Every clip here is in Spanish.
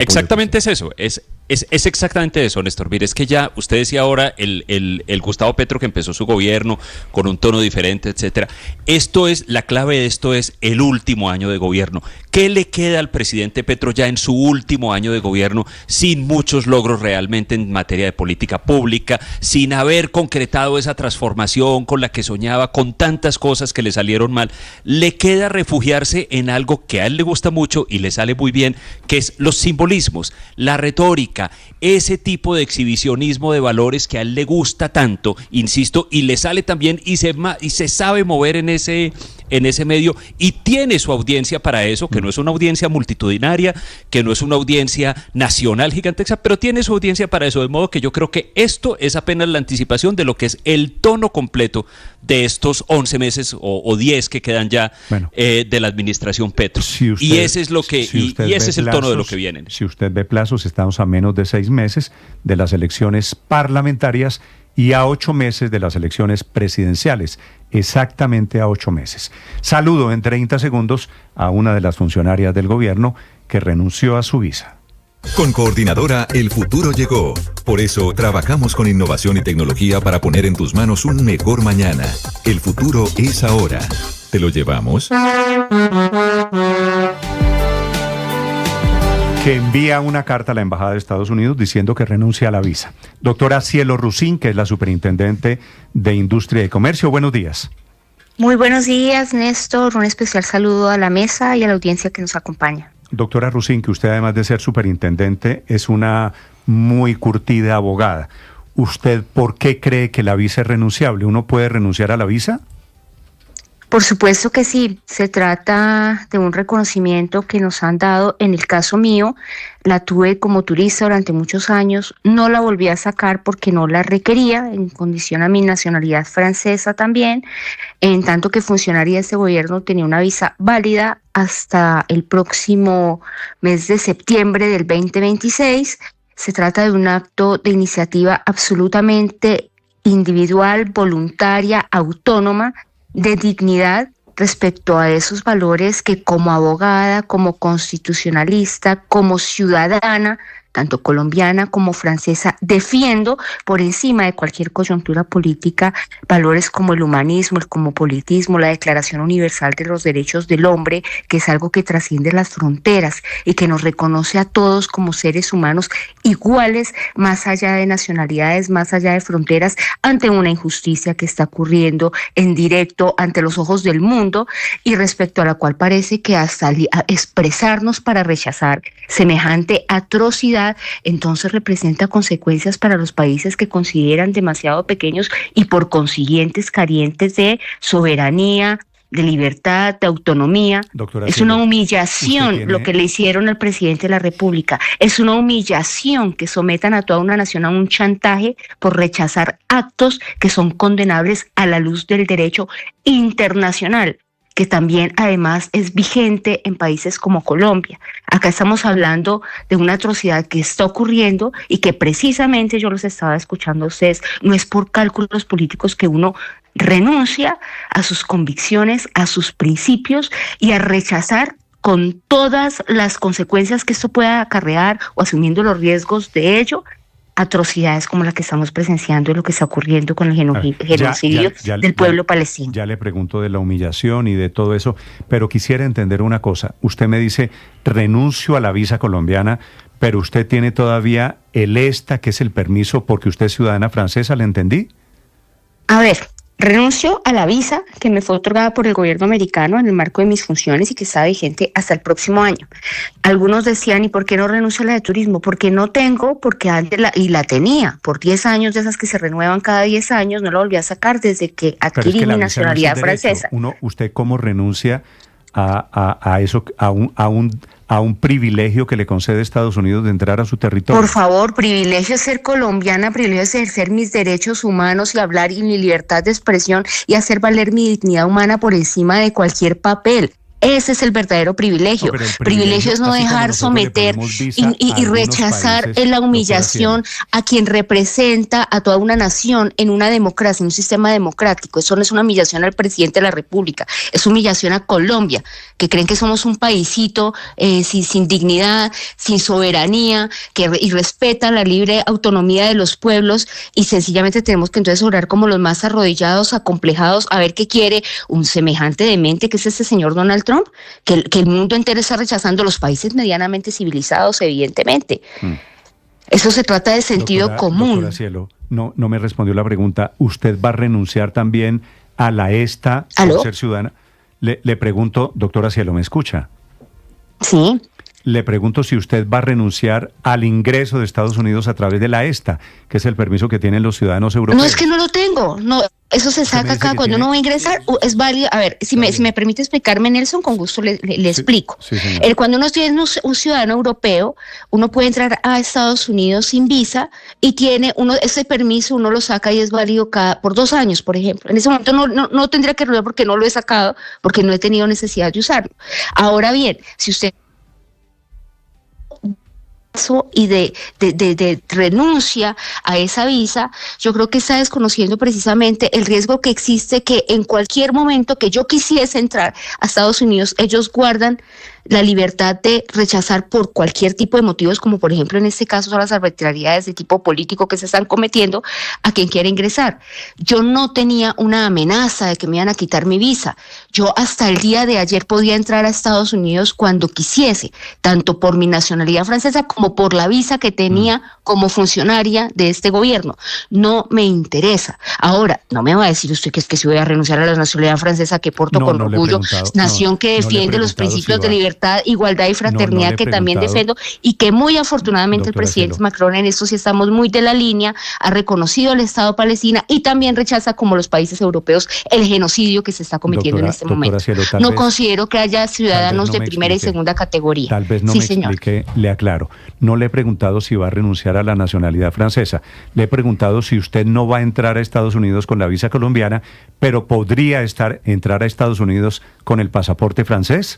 Exactamente es eso, es exactamente eso, Néstor. Mire, es que ya, usted decía ahora, el Gustavo Petro que empezó su gobierno con un tono diferente, etcétera. La clave de esto es el último año de gobierno. ¿Qué le queda al presidente Petro ya en su último año de gobierno, sin muchos logros realmente en materia de política pública, sin haber concretado esa transformación con la que soñaba, con tantas cosas que le salieron mal? Le queda refugiarse en algo que a él le gusta mucho y le sale muy bien, que es los simbolismos, la retórica, ese tipo de exhibicionismo de valores que a él le gusta tanto, insisto, y le sale también y se sabe mover en ese medio, y tiene su audiencia para eso, que no es una audiencia multitudinaria, que no es una audiencia nacional gigantesca, pero tiene su audiencia para eso, de modo que yo creo que esto es apenas la anticipación de lo que es el tono completo de estos 11 meses o 10 que quedan ya, bueno, de la administración Petro. Y ese es lo que y ese es el tono de lo que viene. Si usted ve plazos, estamos a menos de 6 meses de las elecciones parlamentarias y a 8 meses de las elecciones presidenciales, exactamente a 8 meses. Saludo en 30 segundos a una de las funcionarias del gobierno que renunció a su visa. Con Coordinadora, el futuro llegó. Por eso, trabajamos con innovación y tecnología para poner en tus manos un mejor mañana. El futuro es ahora. ¿Te lo llevamos? Que envía una carta a la Embajada de Estados Unidos diciendo que renuncia a la visa. Doctora Cielo Rusín, que es la superintendente de Industria y Comercio, buenos días. Muy buenos días, Néstor. Un especial saludo a la mesa y a la audiencia que nos acompaña. Doctora Rusín, que usted además de ser superintendente es una muy curtida abogada. ¿Usted por qué cree que la visa es renunciable? ¿Uno puede renunciar a la visa? Por supuesto que sí, se trata de un reconocimiento que nos han dado. En el caso mío, la tuve como turista durante muchos años, no la volví a sacar porque no la requería, en condición a mi nacionalidad francesa también, en tanto que funcionaria de este gobierno tenía una visa válida hasta el próximo mes de septiembre del 2026. Se trata de un acto de iniciativa absolutamente individual, voluntaria, autónoma, de dignidad respecto a esos valores que como abogada, como constitucionalista, como ciudadana, tanto colombiana como francesa, defiendo por encima de cualquier coyuntura política valores como el humanismo, el cosmopolitismo, la Declaración Universal de los Derechos del Hombre, que es algo que trasciende las fronteras y que nos reconoce a todos como seres humanos iguales, más allá de nacionalidades, más allá de fronteras, ante una injusticia que está ocurriendo en directo ante los ojos del mundo y respecto a la cual parece que hasta expresarnos para rechazar semejante atrocidad entonces representa consecuencias para los países que consideran demasiado pequeños y por consiguiente carentes de soberanía, de libertad, de autonomía. Doctora, es una humillación lo que le hicieron al presidente de la República. Es una humillación que sometan a toda una nación a un chantaje por rechazar actos que son condenables a la luz del derecho internacional, que también además es vigente en países como Colombia. Acá estamos hablando de una atrocidad que está ocurriendo y que precisamente yo los estaba escuchando a ustedes, no es por cálculos políticos que uno renuncia a sus convicciones, a sus principios y a rechazar con todas las consecuencias que esto pueda acarrear o asumiendo los riesgos de ello, atrocidades como la que estamos presenciando y lo que está ocurriendo con el genocidio del pueblo palestino. Ya le pregunto de la humillación y de todo eso, pero quisiera entender una cosa. Usted me dice, renuncio a la visa colombiana, pero usted tiene todavía el ESTA, que es el permiso porque usted es ciudadana francesa, ¿le entendí? A ver, renuncio a la visa que me fue otorgada por el gobierno americano en el marco de mis funciones y que está vigente hasta el próximo año. Algunos decían, ¿y por qué no renuncio a la de turismo? Porque no tengo, porque antes la tenía por 10 años, de esas que se renuevan cada 10 años, no la volví a sacar desde que adquirí mi nacionalidad francesa. ¿Usted cómo renuncia a eso, a un privilegio que le concede Estados Unidos de entrar a su territorio? Por favor, privilegio es ser colombiana, privilegio es ejercer mis derechos humanos y hablar y mi libertad de expresión y hacer valer mi dignidad humana por encima de cualquier papel. Ese es el verdadero privilegio. No, pero el privilegio es no así como dejar nosotros le someter ponemos visa y a algunos rechazar países, en la doctora humillación Cielo. a quien representa a toda una nación en una democracia, en un sistema democrático. Eso no es una humillación al presidente de la República, es humillación a Colombia, que creen que somos un paisito sin dignidad, sin soberanía, y respetan la libre autonomía de los pueblos, y sencillamente tenemos que entonces orar como los más arrodillados, acomplejados, a ver qué quiere un semejante demente que es este señor Donald Trump, que el mundo entero está rechazando, los países medianamente civilizados, evidentemente. Eso se trata de sentido común. Doctora Cielo, no me respondió la pregunta. ¿Usted va a renunciar también a la ESTA por ser ciudadana? Le pregunto, doctora Cielo, ¿me escucha? Sí. Le pregunto si usted va a renunciar al ingreso de Estados Unidos a través de la ESTA, que es el permiso que tienen los ciudadanos europeos. No, es que no lo tengo. No, eso se saca acá cuando uno va a ingresar. Es válido. A ver, si me permite explicarme, Nelson, con gusto le explico. Sí, Cuando uno tiene un ciudadano europeo, uno puede entrar a Estados Unidos sin visa y tiene ese permiso, uno lo saca y es válido por 2 años, por ejemplo. En ese momento no tendría que renovar porque no lo he sacado, porque no he tenido necesidad de usarlo. Ahora bien, si usted y de renuncia a esa visa, yo creo que está desconociendo precisamente el riesgo que existe, que en cualquier momento que yo quisiese entrar a Estados Unidos, ellos guardan la libertad de rechazar por cualquier tipo de motivos, como por ejemplo en este caso son las arbitrariedades de tipo político que se están cometiendo a quien quiera ingresar. Yo no tenía una amenaza de que me iban a quitar mi visa. Yo hasta el día de ayer podía entrar a Estados Unidos cuando quisiese, tanto por mi nacionalidad francesa como por la visa que tenía como funcionaria de este gobierno. No me interesa. Ahora, no me va a decir usted que es que si voy a renunciar a la nacionalidad francesa, que porto con orgullo, nación que defiende los principios de libertad, igualdad y fraternidad que también defiendo, y que muy afortunadamente el presidente Macron, en esto sí estamos muy de la línea, ha reconocido el Estado Palestina y también rechaza, como los países europeos, el genocidio que se está cometiendo en este momento. Cielo, no considero que haya ciudadanos de primera y segunda categoría. Tal vez no me explique, le aclaro. No le he preguntado si va a renunciar a la nacionalidad francesa. Le he preguntado si usted no va a entrar a Estados Unidos con la visa colombiana, pero podría entrar a Estados Unidos con el pasaporte francés.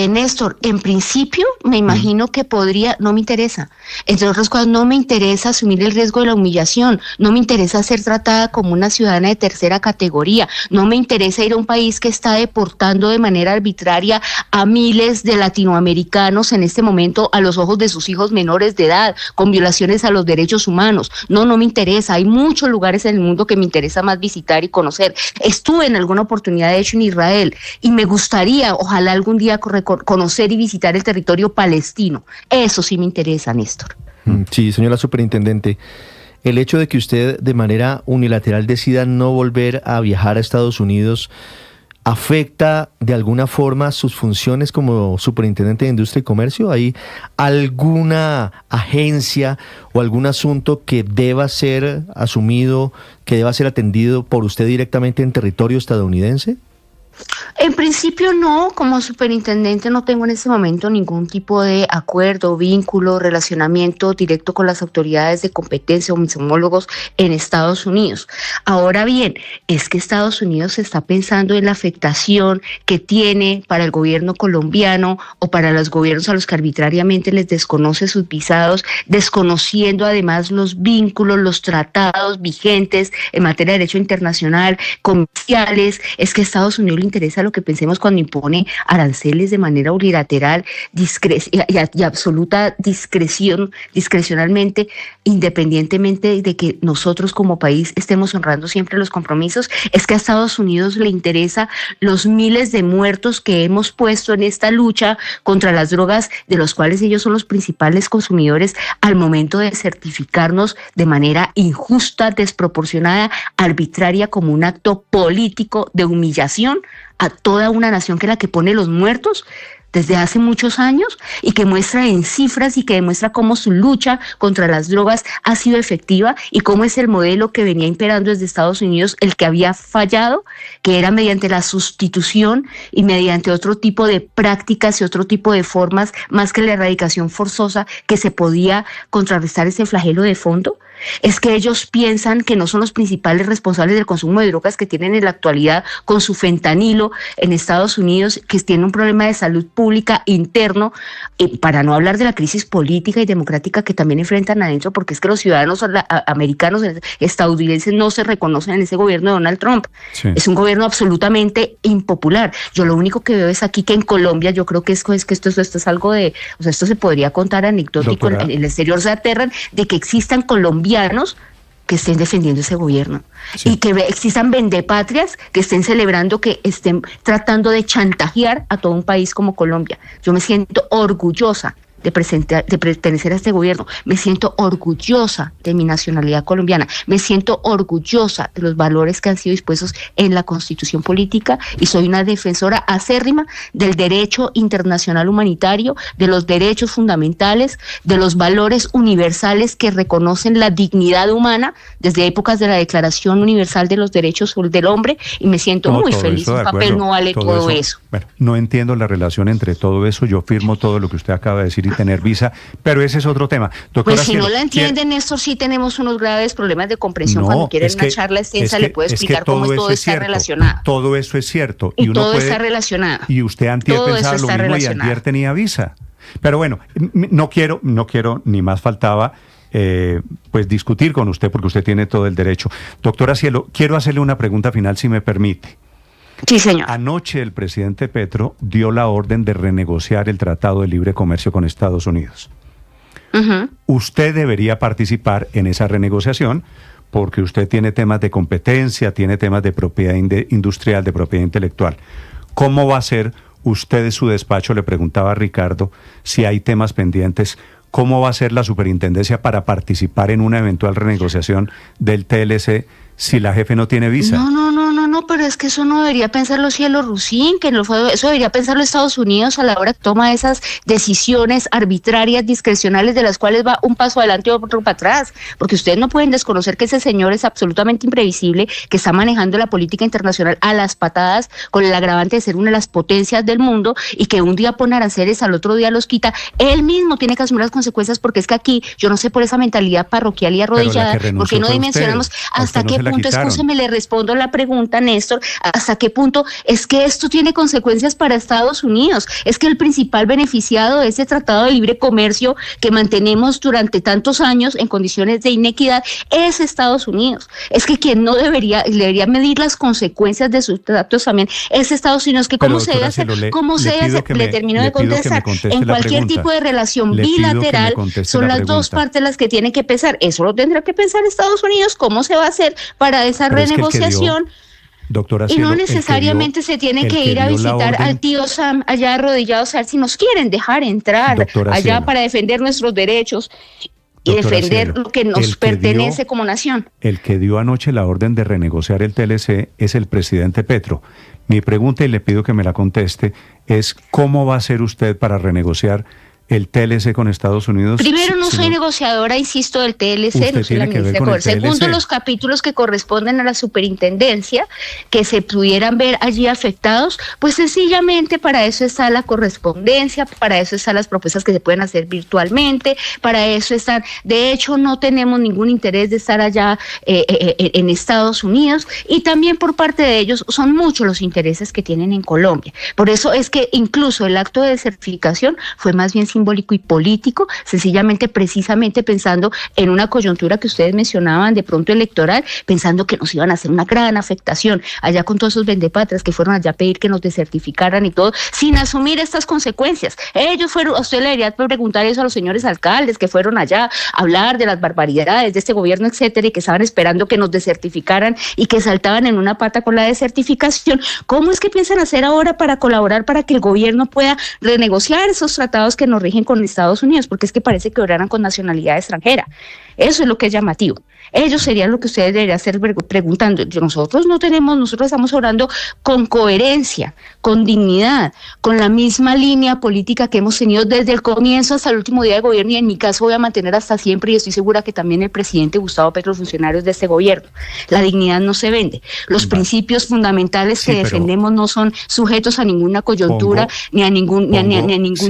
Néstor, en principio me imagino que podría, no me interesa. Entre otras cosas, no me interesa asumir el riesgo de la humillación, no me interesa ser tratada como una ciudadana de tercera categoría, no me interesa ir a un país que está deportando de manera arbitraria a miles de latinoamericanos en este momento a los ojos de sus hijos menores de edad, con violaciones a los derechos humanos. No me interesa. Hay muchos lugares en el mundo que me interesa más visitar y conocer. Estuve en alguna oportunidad, de hecho, en Israel, y me gustaría, ojalá algún día conocer y visitar el territorio palestino. Eso sí me interesa, Néstor. Sí, señora superintendente, el hecho de que usted de manera unilateral decida no volver a viajar a Estados Unidos, ¿afecta de alguna forma sus funciones como superintendente de Industria y Comercio? ¿Hay alguna agencia o algún asunto que deba ser asumido, que deba ser atendido por usted directamente en territorio estadounidense? En principio no, como superintendente no tengo en este momento ningún tipo de acuerdo, vínculo, relacionamiento directo con las autoridades de competencia o mis homólogos en Estados Unidos. Ahora bien, es que Estados Unidos está pensando en la afectación que tiene para el gobierno colombiano o para los gobiernos a los que arbitrariamente les desconoce sus visados, desconociendo además los vínculos, los tratados vigentes en materia de derecho internacional, comerciales. Es que a Estados Unidos le interesa lo que pensemos cuando impone aranceles de manera unilateral y absoluta discrecionalmente, independientemente de que nosotros como país estemos honrando siempre los compromisos. Es que a Estados Unidos le interesa los miles de muertos que hemos puesto en esta lucha contra las drogas, de los cuales ellos son los principales consumidores, al momento de certificarnos de manera injusta, desproporcionada, arbitraria, como un acto político de humillación a toda una nación que es la que pone los muertos. desde hace muchos años y que muestra en cifras y que demuestra cómo su lucha contra las drogas ha sido efectiva y cómo es el modelo que venía imperando desde Estados Unidos el que había fallado, que era mediante la sustitución y mediante otro tipo de prácticas y otro tipo de formas, más que la erradicación forzosa, que se podía contrarrestar ese flagelo de fondo. Es que ellos piensan que no son los principales responsables del consumo de drogas que tienen en la actualidad con su fentanilo en Estados Unidos, que tiene un problema de salud pública interno, para no hablar de la crisis política y democrática que también enfrentan adentro, porque es que los ciudadanos americanos, estadounidenses, no se reconocen en ese gobierno de Donald Trump. Sí. Es un gobierno absolutamente impopular. Yo lo único que veo es aquí que en Colombia, yo creo que esto es algo de, o sea, esto se podría contar anecdótico, en el exterior se aterran de que existan colombianos que estén defendiendo ese gobierno, sí, y que existan vendepatrias que estén celebrando, que estén tratando de chantajear a todo un país como Colombia. Yo me siento orgullosa de pertenecer a este gobierno, me siento orgullosa de mi nacionalidad colombiana, me siento orgullosa de los valores que han sido dispuestos en la Constitución política y soy una defensora acérrima del derecho internacional humanitario, de los derechos fundamentales, de los valores universales que reconocen la dignidad humana desde épocas de la Declaración Universal de los Derechos del Hombre, y me siento muy feliz. Un papel no vale todo eso. Bueno, no entiendo la relación entre todo eso, yo firmo todo lo que usted acaba de decir y tener visa, pero ese es otro tema. Doctora, pues si no la entienden, Néstor, sí tenemos unos graves problemas de comprensión. Cuando quieren una charla extensa, le puedo explicar cómo todo está relacionado. Todo eso es cierto. Y todo está relacionado. Y usted antier pensaba lo mismo y antier tenía visa. Pero bueno, no quiero, ni más faltaba, pues discutir con usted, porque usted tiene todo el derecho. Doctora Cielo, quiero hacerle una pregunta final, si me permite. Sí, señor. Anoche el presidente Petro dio la orden de renegociar el Tratado de Libre Comercio con Estados Unidos. Usted debería participar en esa renegociación porque usted tiene temas de competencia, tiene temas de propiedad industrial, de propiedad intelectual. ¿Cómo va a ser usted de su despacho? Le preguntaba a Ricardo si hay temas pendientes. ¿Cómo va a ser la superintendencia para participar en una eventual renegociación del TLC si la jefe no tiene visa? No, pero es que eso no debería pensarlo Cielo Rusín, eso debería pensarlo Estados Unidos a la hora que toma esas decisiones arbitrarias, discrecionales, de las cuales va un paso adelante y otro para atrás, porque ustedes no pueden desconocer que ese señor es absolutamente imprevisible, que está manejando la política internacional a las patadas, con el agravante de ser una de las potencias del mundo, y que un día pone aranceles, al otro día los quita. Él mismo tiene que asumir las consecuencias, porque es que aquí, yo no sé, por esa mentalidad parroquial y arrodillada, porque no dimensionamos hasta qué punto, escúcheme, le respondo la pregunta, Néstor, hasta qué punto es que esto tiene consecuencias para Estados Unidos. Es que el principal beneficiado de ese tratado de libre comercio que mantenemos durante tantos años en condiciones de inequidad es Estados Unidos. Es que quien no debería medir las consecuencias de sus tratos también es Estados Unidos, que cómo se debe hacer, le termino de contestar, en cualquier tipo de relación bilateral son las dos partes las que tienen que pensar. Eso lo tendrá que pensar Estados Unidos, cómo se va a hacer para esa renegociación. Doctora Cielo, y no necesariamente se tiene que ir a visitar al tío Sam allá arrodillados, a ver si nos quieren dejar entrar allá Cielo, para defender nuestros derechos y defender Cielo, lo que nos pertenece como nación. El que dio anoche la orden de renegociar el TLC es el presidente Petro. Mi pregunta, y le pido que me la conteste, es ¿cómo va a hacer usted para renegociar el TLC con Estados Unidos? Primero, no soy negociadora, insisto, del TLC, no soy la ministra de Comercio. Segundo, los capítulos que corresponden a la superintendencia, que se pudieran ver allí afectados, pues sencillamente para eso está la correspondencia, para eso están las propuestas que se pueden hacer virtualmente, para eso están. De hecho, no tenemos ningún interés de estar allá en Estados Unidos, y también por parte de ellos son muchos los intereses que tienen en Colombia. Por eso es que incluso el acto de certificación fue más bien simbólico y político, sencillamente, precisamente pensando en una coyuntura que ustedes mencionaban de pronto electoral, pensando que nos iban a hacer una gran afectación allá con todos esos vendepatrias que fueron allá a pedir que nos desertificaran y todo, sin asumir estas consecuencias. Ellos fueron, a usted le debería preguntar eso a los señores alcaldes que fueron allá a hablar de las barbaridades de este gobierno, etcétera, y que estaban esperando que nos desertificaran y que saltaban en una pata con la desertificación. ¿Cómo es que piensan hacer ahora para colaborar para que el gobierno pueda renegociar esos tratados que nos rigen con Estados Unidos, porque es que parece que obraran con nacionalidad extranjera. Eso es lo que es llamativo. Ellos serían lo que ustedes deberían estar preguntando. Nosotros estamos obrando con coherencia, con dignidad, con la misma línea política que hemos tenido desde el comienzo hasta el último día de gobierno, y en mi caso voy a mantener hasta siempre, y estoy segura que también el presidente Gustavo Petro, los funcionarios de este gobierno. La dignidad no se vende. Los principios fundamentales que defendemos no son sujetos a ninguna coyuntura ni a ningún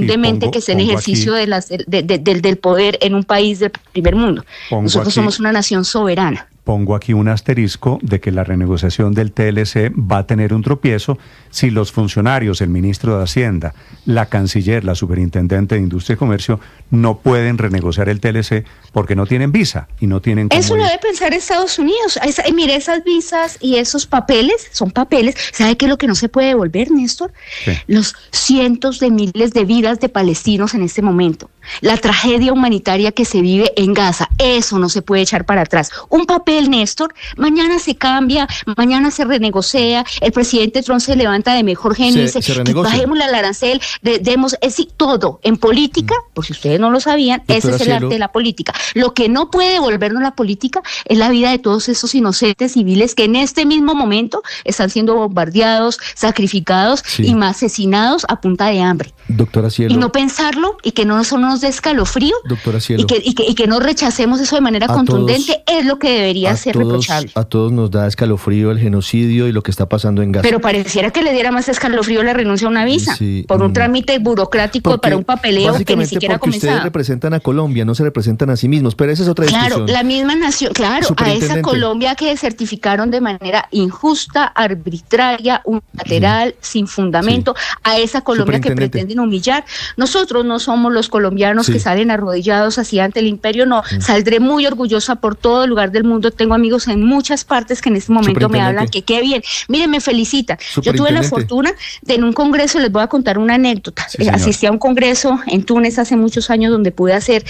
demente que esté en ejercicio del poder en un país del primer mundo. Nosotros somos una nación soberana. Pongo aquí un asterisco de que la renegociación del TLC va a tener un tropiezo si los funcionarios, el ministro de Hacienda, la canciller, la superintendente de Industria y Comercio, no pueden renegociar el TLC porque no tienen visa y no tienen cómo Eso lo debe pensar Estados Unidos. Mire, esas visas y esos papeles son papeles. ¿Sabe qué es lo que no se puede devolver, Néstor? Sí. Los cientos de miles de vidas de palestinos en este momento. La tragedia humanitaria que se vive en Gaza. Eso no se puede echar para atrás. Un papel, Néstor, mañana se cambia, mañana se renegocia, el presidente Trump se levanta de mejor genio y dice, bajémosle al arancel, demos, es decir, todo. En política, por si ustedes no lo sabían, ese es el arte de la política. Lo que no puede devolvernos la política es la vida de todos esos inocentes civiles que en este mismo momento están siendo bombardeados, sacrificados y asesinados a punta de hambre. Doctora Cielo. Y no pensarlo, y que no eso nos dé escalofrío, doctora Cielo, y que no rechacemos eso de manera contundente, es lo que debería ser reprochable. A todos nos da escalofrío el genocidio y lo que está pasando en Gaza. Pero pareciera que le diera más escalofrío la renuncia a una visa, por un trámite burocrático para un papeleo que ni siquiera ha comenzado. Ustedes representan a Colombia, no se representan a sí mismos, pero esa es otra discusión. Claro, la misma nación, claro, a esa Colombia que certificaron de manera injusta, arbitraria, unilateral, sin fundamento, a esa Colombia que pretenden humillar. Nosotros no somos los colombianos que salen arrodillados así ante el imperio, no. Saldré muy orgullosa por todo el lugar del mundo. Tengo amigos en muchas partes que en este momento me hablan que qué bien. Miren, me felicitan. Yo tuve la fortuna de en un congreso, les voy a contar una anécdota. Asistí a un congreso en Túnez hace muchos años donde pude hacer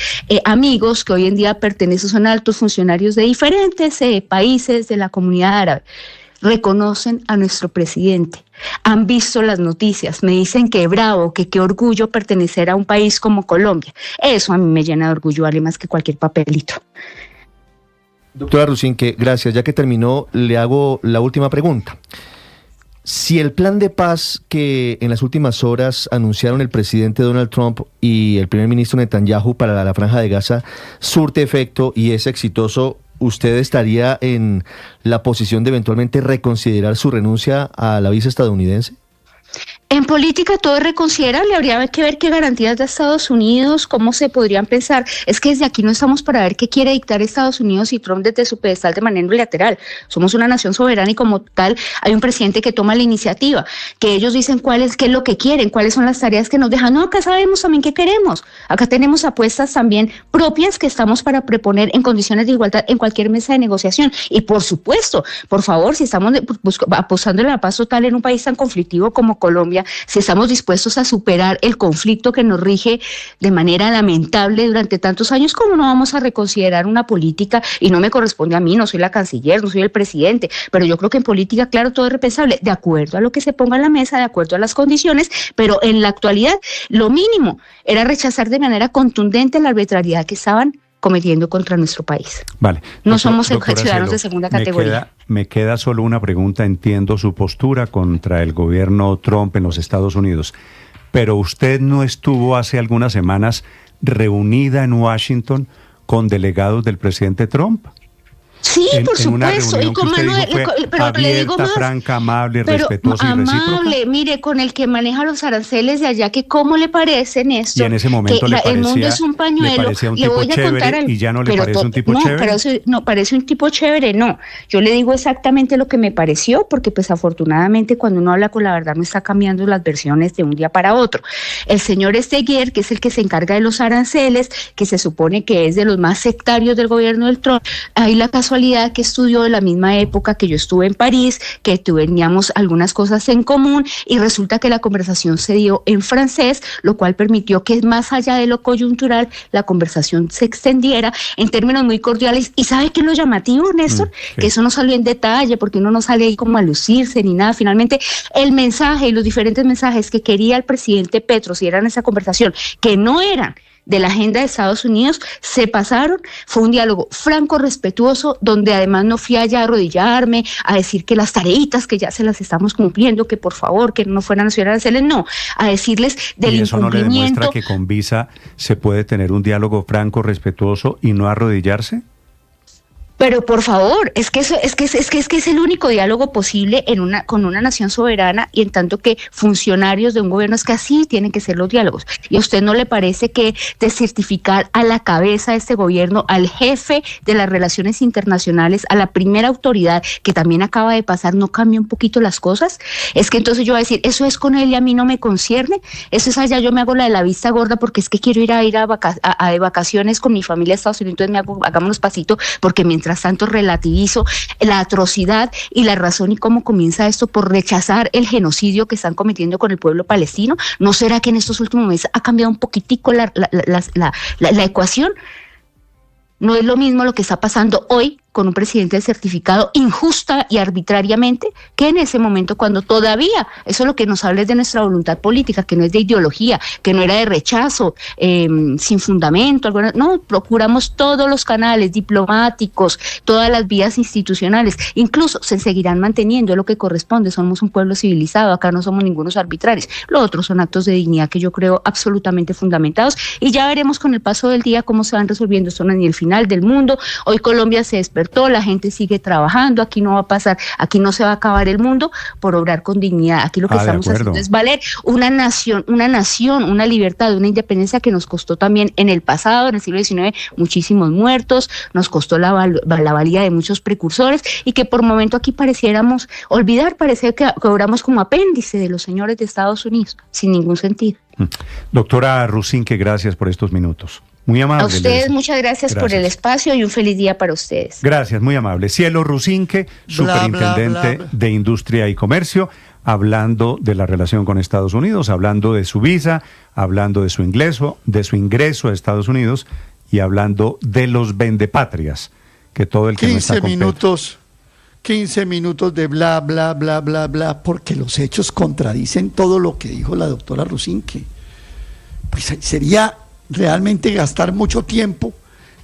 amigos que hoy en día son altos funcionarios de diferentes países de la comunidad árabe. Reconocen a nuestro presidente, han visto las noticias, me dicen que bravo, que qué orgullo pertenecer a un país como Colombia. Eso a mí me llena de orgullo, vale más que cualquier papelito. Doctora Rusinque, gracias. Ya que terminó, le hago la última pregunta. Si el plan de paz que en las últimas horas anunciaron el presidente Donald Trump y el primer ministro Netanyahu para la Franja de Gaza surte efecto y es exitoso, ¿usted estaría en la posición de eventualmente reconsiderar su renuncia a la visa estadounidense? En política todo es reconsiderable, habría que ver qué garantías da Estados Unidos, cómo se podrían pensar. Es que desde aquí no estamos para ver qué quiere dictar Estados Unidos y Trump desde su pedestal de manera unilateral. Somos una nación soberana y como tal hay un presidente que toma la iniciativa, que ellos dicen qué es lo que quieren, cuáles son las tareas que nos dejan. No, acá sabemos también qué queremos. Acá tenemos apuestas también propias que estamos para proponer en condiciones de igualdad en cualquier mesa de negociación. Y por supuesto, por favor, si estamos apostando en la paz total en un país tan conflictivo como Colombia, si estamos dispuestos a superar el conflicto que nos rige de manera lamentable durante tantos años, ¿cómo no vamos a reconsiderar una política? Y no me corresponde a mí, no soy la canciller, no soy el presidente, pero yo creo que en política, claro, todo es repensable, de acuerdo a lo que se ponga en la mesa, de acuerdo a las condiciones, pero en la actualidad lo mínimo era rechazar de manera contundente la arbitrariedad que estaban cometiendo contra nuestro país. Vale. No somos ciudadanos de segunda categoría. Me queda solo una pregunta. Entiendo su postura contra el gobierno Trump en los Estados Unidos, pero usted no estuvo hace algunas semanas reunida en Washington con delegados del presidente Trump. Sí, por supuesto, y con Manuel, pero abierta, le digo más, franca, amable, pero respetuosa y recíproca. Amable, mire, con el que maneja los aranceles de allá, que cómo le parece, Néstor, y en ese momento que el mundo es un pañuelo, le parecía un tipo chévere y ya no le parece un tipo chévere. Pero no, parece un tipo chévere, no. Yo le digo exactamente lo que me pareció, porque pues afortunadamente cuando uno habla con la verdad no está cambiando las versiones de un día para otro. El señor Esteguer, que es el que se encarga de los aranceles, que se supone que es de los más sectarios del gobierno del Trump, ahí la casualidad casualidad que estudió en la misma época que yo estuve en París, que teníamos algunas cosas en común, y resulta que la conversación se dio en francés, lo cual permitió que más allá de lo coyuntural, la conversación se extendiera en términos muy cordiales. ¿Y sabe qué es lo llamativo, Néstor? Que eso no salió en detalle, porque uno no sale ahí como a lucirse ni nada. Finalmente, el mensaje y los diferentes mensajes que quería el presidente Petro, si eran esa conversación, que no eran de la agenda de Estados Unidos, se pasaron. Fue un diálogo franco, respetuoso, donde además no fui allá a arrodillarme, a decir que las tareitas que ya se las estamos cumpliendo, que por favor, que no fueran a subir aranceles, no, a decirles del ¿Y eso incumplimiento. no le demuestra que con Visa se puede tener un diálogo franco, respetuoso y no arrodillarse? Pero por favor, es que es el único diálogo posible con una nación soberana, y en tanto que funcionarios de un gobierno, es que así tienen que ser los diálogos. ¿Y a usted no le parece que desertificar a la cabeza de este gobierno, al jefe de las relaciones internacionales, a la primera autoridad que también acaba de pasar, no cambia un poquito las cosas? Es que entonces yo voy a decir, eso es con él y a mí no me concierne, eso es allá, yo me hago la de la vista gorda porque es que quiero ir de vacaciones con mi familia a Estados Unidos, entonces hagámonos pasito, porque mientras tanto relativizo la atrocidad y la razón y cómo comienza esto por rechazar el genocidio que están cometiendo con el pueblo palestino. ¿No será que en estos últimos meses ha cambiado un poquitico la ecuación? No es lo mismo lo que está pasando hoy con un presidente certificado injusta y arbitrariamente que en ese momento, cuando todavía, eso es lo que nos habla, es de nuestra voluntad política, que no es de ideología, que no era de rechazo sin fundamento, no, procuramos todos los canales diplomáticos, todas las vías institucionales, incluso se seguirán manteniendo, lo que corresponde, somos un pueblo civilizado, acá no somos ningunos arbitrarios, lo otro son actos de dignidad que yo creo absolutamente fundamentados, y ya veremos con el paso del día cómo se van resolviendo. Esto no es ni el final del mundo. Hoy Colombia se despertó, la gente sigue trabajando, aquí no va a pasar, aquí no se va a acabar el mundo por obrar con dignidad. Aquí lo que estamos haciendo es valer una nación, una libertad, una independencia que nos costó también en el pasado, en el siglo XIX, muchísimos muertos, nos costó la valía de muchos precursores, y que por momento aquí pareciéramos olvidar, parece que obramos como apéndice de los señores de Estados Unidos, sin ningún sentido. Doctora Rusinque, gracias por estos minutos. Muy amable. A ustedes muchas gracias por el espacio y un feliz día para ustedes. Gracias, muy amable. Cielo Rusinque, superintendente de Industria y Comercio, hablando de la relación con Estados Unidos, hablando de su visa, hablando de su ingreso a Estados Unidos y hablando de los vendepatrias, que todo el que no está completo. 15 minutos de bla, bla, bla, bla, bla, porque los hechos contradicen todo lo que dijo la doctora Rusinque. Pues sería realmente gastar mucho tiempo,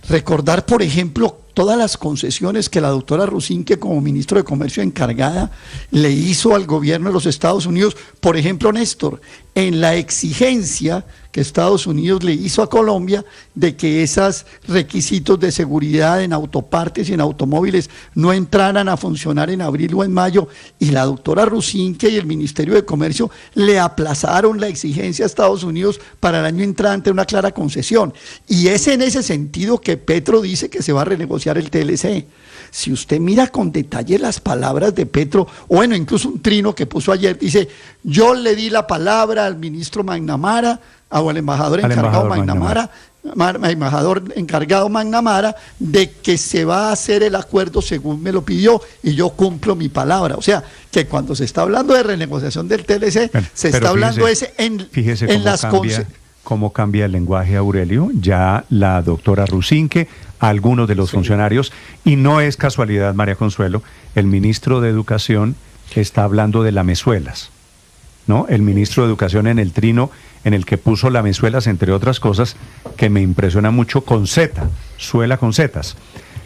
recordar, por ejemplo, todas las concesiones que la doctora Rusinque, como ministro de Comercio encargada, le hizo al gobierno de los Estados Unidos. Por ejemplo, Néstor, en la exigencia que Estados Unidos le hizo a Colombia de que esos requisitos de seguridad en autopartes y en automóviles no entraran a funcionar en abril o en mayo, y la doctora Rusinque y el Ministerio de Comercio le aplazaron la exigencia a Estados Unidos para el año entrante, una clara concesión. Y es en ese sentido que Petro dice que se va a renegociar el TLC. Si usted mira con detalle las palabras de Petro, o bueno, incluso un trino que puso ayer, dice: yo le di la palabra al ministro McNamara, o al embajador encargado McNamara, de que se va a hacer el acuerdo según me lo pidió, y yo cumplo mi palabra. O sea, que cuando se está hablando de renegociación del TLC, se está hablando en las cómo cambia el lenguaje, Aurelio. Ya la doctora Rusinque, algunos de los funcionarios, y no es casualidad, María Consuelo, el ministro de Educación está hablando de lamezuelas, ¿no? El ministro de Educación en el trino en el que puso lamezuelas, entre otras cosas, que me impresiona mucho, con Z, suela con zetas.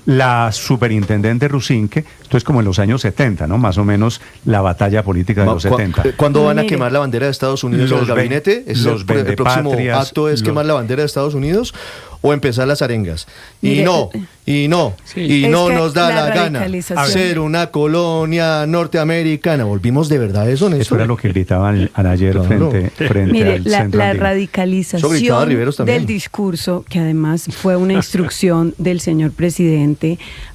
La superintendente Rusinque, esto es como en los años 70, ¿no? Más o menos la batalla política de los 70. ¿Cuándo van a quemar la bandera de Estados Unidos en el gabinete? ¿El próximo acto es quemar la bandera de Estados Unidos o empezar las arengas? Y no nos da la gana ser una colonia norteamericana. ¿Volvimos de verdad a eso, Néstor? Eso era lo que gritaban ayer frente al centro. La radicalización del discurso, que además fue una instrucción del señor presidente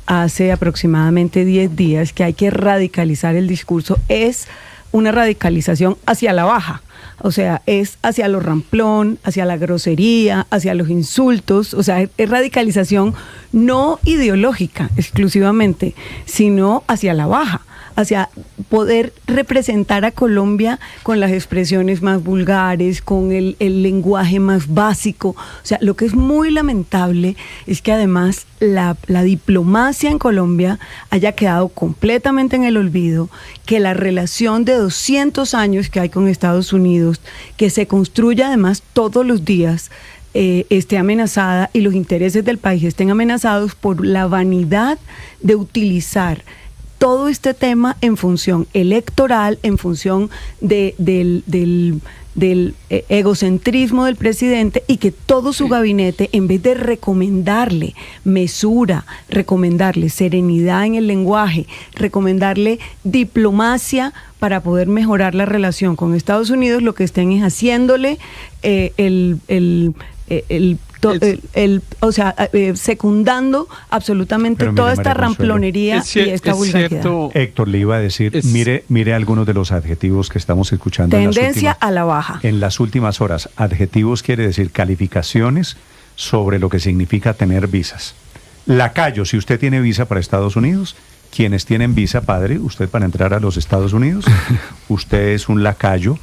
hace aproximadamente 10 días, que hay que radicalizar el discurso, es una radicalización hacia la baja, O sea, es hacia lo ramplón, hacia la grosería, hacia los insultos. O sea, es radicalización no ideológica exclusivamente, sino hacia la baja, hacia poder representar a Colombia con las expresiones más vulgares, con el lenguaje más básico. O sea, lo que es muy lamentable es que además la diplomacia en Colombia haya quedado completamente en el olvido, que la relación de 200 años que hay con Estados Unidos, que se construye además todos los días, esté amenazada y los intereses del país estén amenazados por la vanidad de utilizar todo este tema en función electoral, en función del egocentrismo del presidente, y que todo su gabinete, en vez de recomendarle mesura, recomendarle serenidad en el lenguaje, recomendarle diplomacia para poder mejorar la relación con Estados Unidos, lo que estén es haciéndole secundando absolutamente toda esta ramplonería y esta vulgaridad. Héctor, le iba a decir, mire algunos de los adjetivos que estamos escuchando. Tendencia a la baja. En las últimas horas, adjetivos quiere decir calificaciones sobre lo que significa tener visas. Lacayo, si usted tiene visa para Estados Unidos, quienes tienen visa, padre, usted para entrar a los Estados Unidos, usted es un lacayo,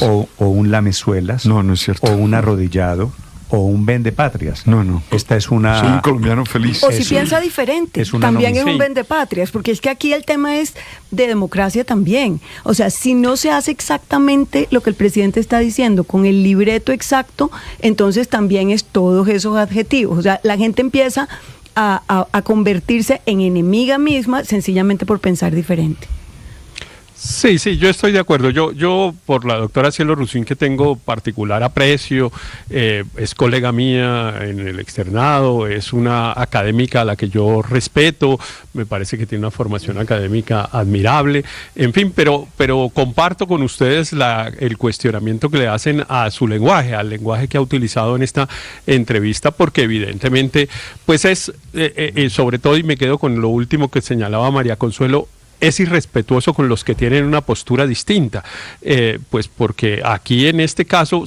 o un lamezuelas, no es cierto, o un arrodillado, o un vendepatrias. No. Esta es una... Soy un colombiano feliz. O si piensa diferente, también es un vendepatrias, porque es que aquí el tema es de democracia también. O sea, si no se hace exactamente lo que el presidente está diciendo, con el libreto exacto, entonces también es todos esos adjetivos. O sea, la gente empieza a convertirse en enemiga misma sencillamente por pensar diferente. Sí, yo estoy de acuerdo. Yo por la doctora Cielo Rusín, que tengo particular aprecio, es colega mía en el externado, es una académica a la que yo respeto, me parece que tiene una formación académica admirable, en fin, pero comparto con ustedes el cuestionamiento que le hacen a su lenguaje, al lenguaje que ha utilizado en esta entrevista, porque evidentemente, pues es, sobre todo, y me quedo con lo último que señalaba María Consuelo, es irrespetuoso con los que tienen una postura distinta, pues porque aquí en este caso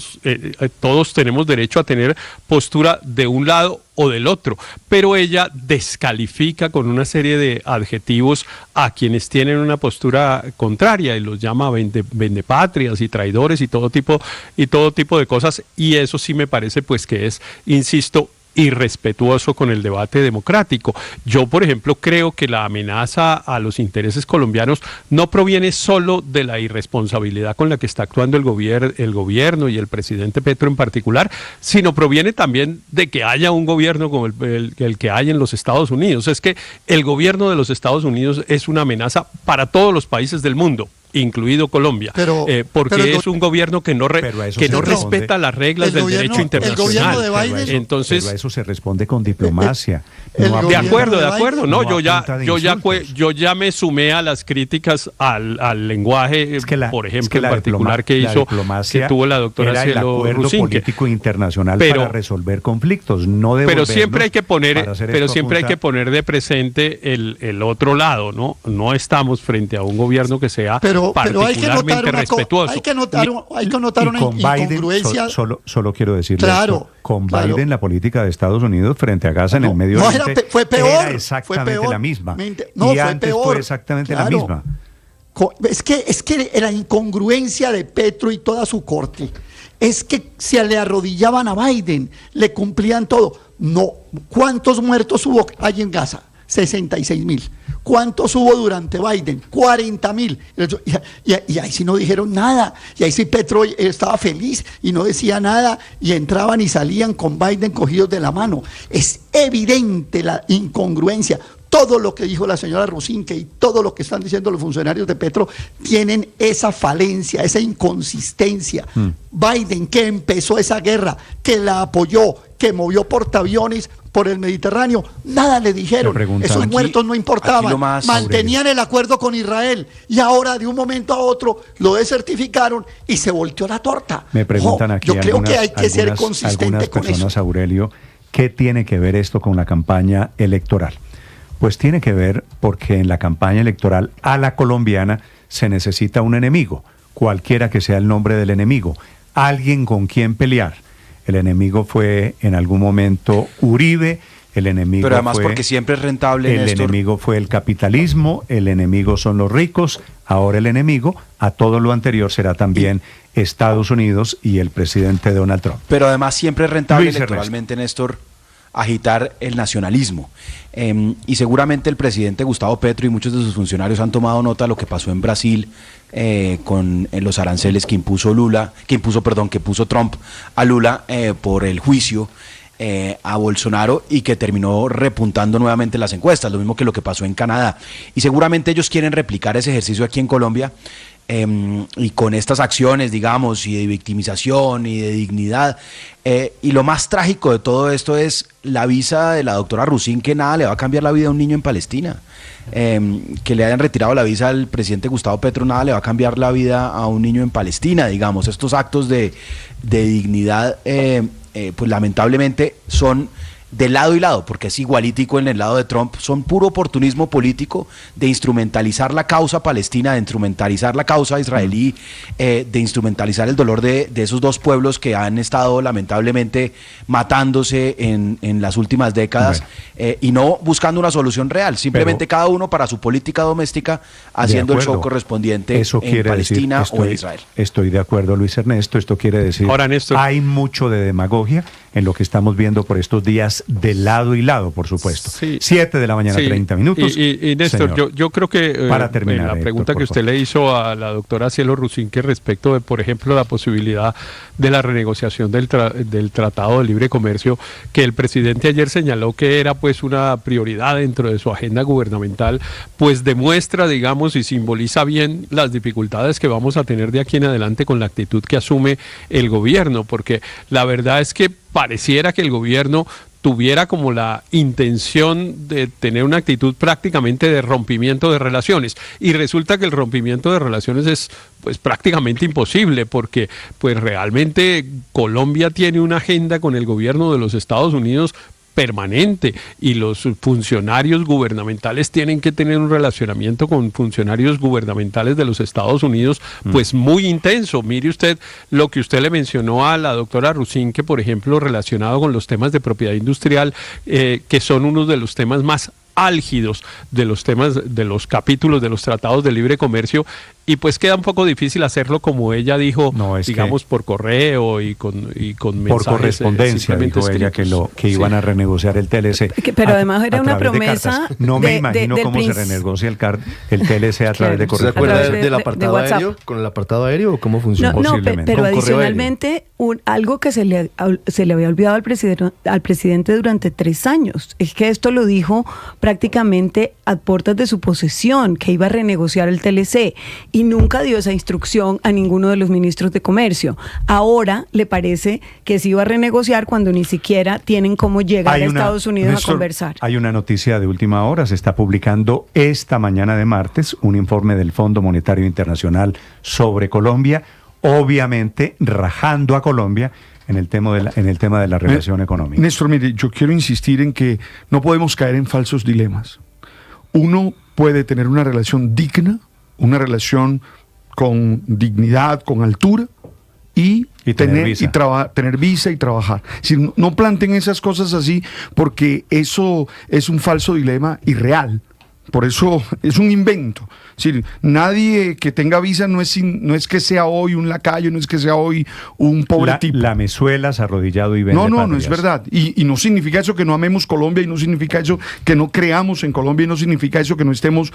todos tenemos derecho a tener postura de un lado o del otro, pero ella descalifica con una serie de adjetivos a quienes tienen una postura contraria y los llama vendepatrias y traidores y todo tipo de cosas, y eso sí me parece pues que es, insisto, irrespetuoso con el debate democrático. Yo, por ejemplo, creo que la amenaza a los intereses colombianos no proviene solo de la irresponsabilidad con la que está actuando el gobierno y el presidente Petro en particular, sino proviene también de que haya un gobierno como el que hay en los Estados Unidos. Es que el gobierno de los Estados Unidos es una amenaza para todos los países del mundo, incluido Colombia, porque es un gobierno que no respeta las reglas del derecho internacional. Entonces, pero a eso se responde con diplomacia. De acuerdo. No, yo ya me sumé a las críticas al lenguaje, por ejemplo, en particular que tuvo la doctora Cielo Rusín. El acuerdo político internacional para resolver conflictos, no de. Pero siempre hay que poner de presente el otro lado, ¿no? No estamos frente a un gobierno que sea particularmente respetuoso. Hay que notar una incongruencia. Solo quiero decirle esto. Con Biden, la política de Estados Unidos frente a Gaza en el Medio Oriente fue peor, era exactamente la misma. Y antes fue exactamente la misma. Es que la incongruencia de Petro y toda su corte es que se le arrodillaban a Biden, le cumplían todo. No, ¿cuántos muertos hubo allí en Gaza? 66,000. ¿Cuántos hubo durante Biden? 40,000. Y ahí sí no dijeron nada. Y ahí sí Petro estaba feliz y no decía nada. Y entraban y salían con Biden cogidos de la mano. Es evidente la incongruencia. Todo lo que dijo la señora Rusinque y todo lo que están diciendo los funcionarios de Petro tienen esa falencia, esa inconsistencia. Biden, que empezó esa guerra, que la apoyó, que movió portaaviones por el Mediterráneo, nada le dijeron. Esos muertos no importaban. Mantenían el acuerdo con Israel y ahora de un momento a otro lo desertificaron y se volteó la torta. Me preguntan aquí yo creo que hay que ser consistente con eso. Aurelio, ¿qué tiene que ver esto con la campaña electoral? Pues tiene que ver porque en la campaña electoral a la colombiana se necesita un enemigo. cualquiera que sea el nombre del enemigo, alguien con quien pelear. El enemigo fue en algún momento Uribe, el enemigo pero además fue, porque siempre es rentable, el Néstor. enemigo fue el capitalismo, el enemigo son los ricos, ahora el enemigo a todo lo anterior será también Estados Unidos y el presidente Donald Trump. Pero además siempre es rentable Luis electoralmente, Néstor, agitar el nacionalismo. Y seguramente el presidente Gustavo Petro y muchos de sus funcionarios han tomado nota de lo que pasó en Brasil con los aranceles que puso Trump a Lula por el juicio a Bolsonaro y que terminó repuntando nuevamente las encuestas, lo mismo que lo que pasó en Canadá. Y seguramente ellos quieren replicar ese ejercicio aquí en Colombia. Y con estas acciones, digamos, y de victimización y de dignidad. Y lo más trágico de todo esto es la visa de la doctora Rusín, que nada le va a cambiar la vida a un niño en Palestina. Que le hayan retirado la visa al presidente Gustavo Petro, nada le va a cambiar la vida a un niño en Palestina, digamos. Estos actos de dignidad, pues lamentablemente son de lado y lado, porque es igualítico en el lado de Trump, son puro oportunismo político de instrumentalizar la causa palestina, de instrumentalizar la causa israelí, de instrumentalizar el dolor de esos dos pueblos que han estado lamentablemente matándose en las últimas décadas, y no buscando una solución real, simplemente cada uno para su política doméstica haciendo el show correspondiente en Palestina o en Israel. Estoy de acuerdo, Luis Ernesto, esto quiere decir, ahora, Néstor, hay mucho de demagogia en lo que estamos viendo por estos días de lado y lado, por supuesto. Sí, 7 de la mañana, sí, 30 minutos. Y Néstor, yo creo que para terminar, la pregunta Héctor, que usted le hizo a la doctora Cielo Rusín, respecto de, por ejemplo, la posibilidad de la renegociación del Tratado de Libre Comercio, que el presidente ayer señaló que era pues una prioridad dentro de su agenda gubernamental, pues demuestra, digamos, y simboliza bien las dificultades que vamos a tener de aquí en adelante con la actitud que asume el gobierno, porque la verdad es que pareciera que el gobierno tuviera como la intención de tener una actitud prácticamente de rompimiento de relaciones, y resulta que el rompimiento de relaciones es pues prácticamente imposible, porque pues realmente Colombia tiene una agenda con el gobierno de los Estados Unidos permanente, y los funcionarios gubernamentales tienen que tener un relacionamiento con funcionarios gubernamentales de los Estados Unidos pues muy intenso. Mire usted lo que usted le mencionó a la doctora Rusín, que por ejemplo relacionado con los temas de propiedad industrial, que son unos de los temas más álgidos de los temas de los capítulos de los tratados de libre comercio, y pues queda un poco difícil hacerlo como ella dijo, digamos por correo y con mensajes, por correspondencia dijo ella que iban a renegociar el TLC, pero además era una promesa no me imagino cómo se renegocia el TLC a través de correo. ¿Se acuerda del apartado aéreo? ¿Con el apartado aéreo o cómo funciona? No, pero adicionalmente algo que se le había olvidado al presidente durante 3 años es que esto lo dijo prácticamente a puertas de su posesión, que iba a renegociar el TLC, y nunca dio esa instrucción a ninguno de los ministros de comercio. Ahora le parece que se iba a renegociar cuando ni siquiera tienen cómo llegar a Estados Unidos a conversar. Hay una noticia de última hora, se está publicando esta mañana de martes un informe del Fondo Monetario Internacional sobre Colombia, obviamente rajando a Colombia en el tema de la relación económica. Néstor, mire, yo quiero insistir en que no podemos caer en falsos dilemas. Uno puede tener una relación digna, una relación con dignidad, con altura, y tener visa y trabajar. Si no planteen esas cosas así, porque eso es un falso dilema irreal. Por eso es un invento. Es decir, nadie que tenga visa no es que sea hoy un lacayo, no es que sea hoy un pobre tipo. Lamezuelas, arrodillado y vende No es verdad. Y no significa eso que no amemos Colombia, y no significa eso que no creamos en Colombia, y no significa eso que no estemos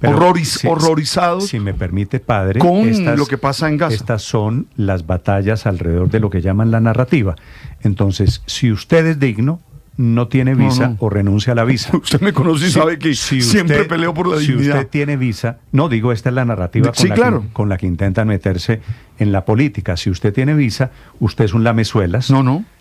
horrorizados. Si me permite, padre, con lo que pasa en Gaza. Estas son las batallas alrededor de lo que llaman la narrativa. Entonces, si usted es digno, no tiene visa o renuncia a la visa. Usted me conoce y sabe que siempre peleo por la dignidad. Si usted tiene visa, esta es la narrativa con la que intentan meterse en la política. Si usted tiene visa, usted es un lamezuelas.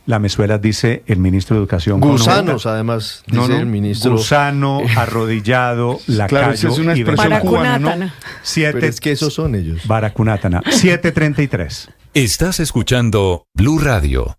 Lamezuelas, dice el ministro de Educación. Gusanos, además, dice el ministro. Gusano, arrodillado, lacayo. Claro, esa es una expresión cubana, ¿no? Pero es que esos son ellos. Baracunátana. 7:33. Estás escuchando Blue Radio.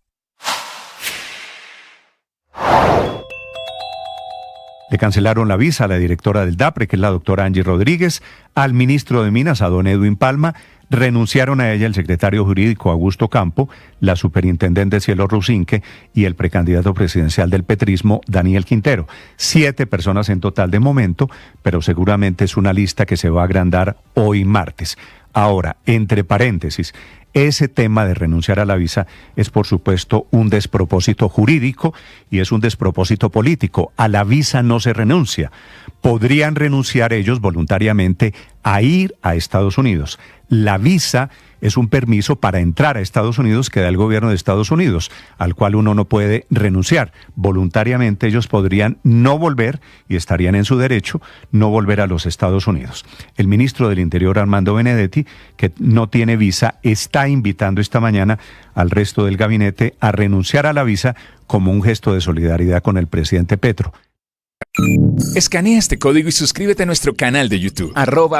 Le cancelaron la visa a la directora del DAPRE, que es la doctora Angie Rodríguez, al ministro de Minas, a don Edwin Palma. Renunciaron a ella el secretario jurídico Augusto Campo, la superintendente Cielo Rusinque y el precandidato presidencial del petrismo Daniel Quintero. 7 personas en total de momento, pero seguramente es una lista que se va a agrandar hoy martes. Ahora, entre paréntesis, ese tema de renunciar a la visa es, por supuesto, un despropósito jurídico y es un despropósito político. A la visa no se renuncia. Podrían renunciar ellos voluntariamente a ir a Estados Unidos. La visa es un permiso para entrar a Estados Unidos que da el gobierno de Estados Unidos, al cual uno no puede renunciar. Voluntariamente ellos podrían no volver, y estarían en su derecho, no volver a los Estados Unidos. El ministro del Interior, Armando Benedetti, que no tiene visa, está invitando esta mañana al resto del gabinete a renunciar a la visa como un gesto de solidaridad con el presidente Petro. Escanea este código y suscríbete a nuestro canal de YouTube,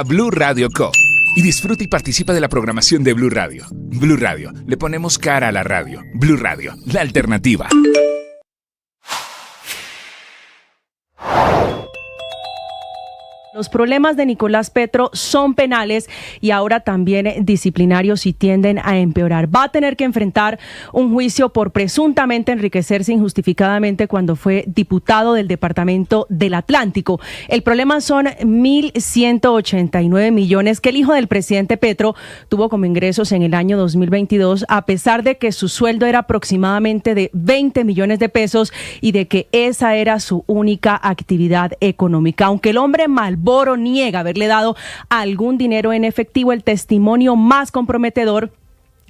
@Blue Radio Co. Y disfruta y participa de la programación de Blue Radio. Blue Radio, le ponemos cara a la radio. Blue Radio, la alternativa. Los problemas de Nicolás Petro son penales y ahora también disciplinarios y tienden a empeorar. Va a tener que enfrentar un juicio por presuntamente enriquecerse injustificadamente cuando fue diputado del Departamento del Atlántico. El problema son 1.189 millones que el hijo del presidente Petro tuvo como ingresos en el año 2022, a pesar de que su sueldo era aproximadamente de 20 millones de pesos y de que esa era su única actividad económica. Aunque el hombre Malboro niega haberle dado algún dinero en efectivo, el testimonio más comprometedor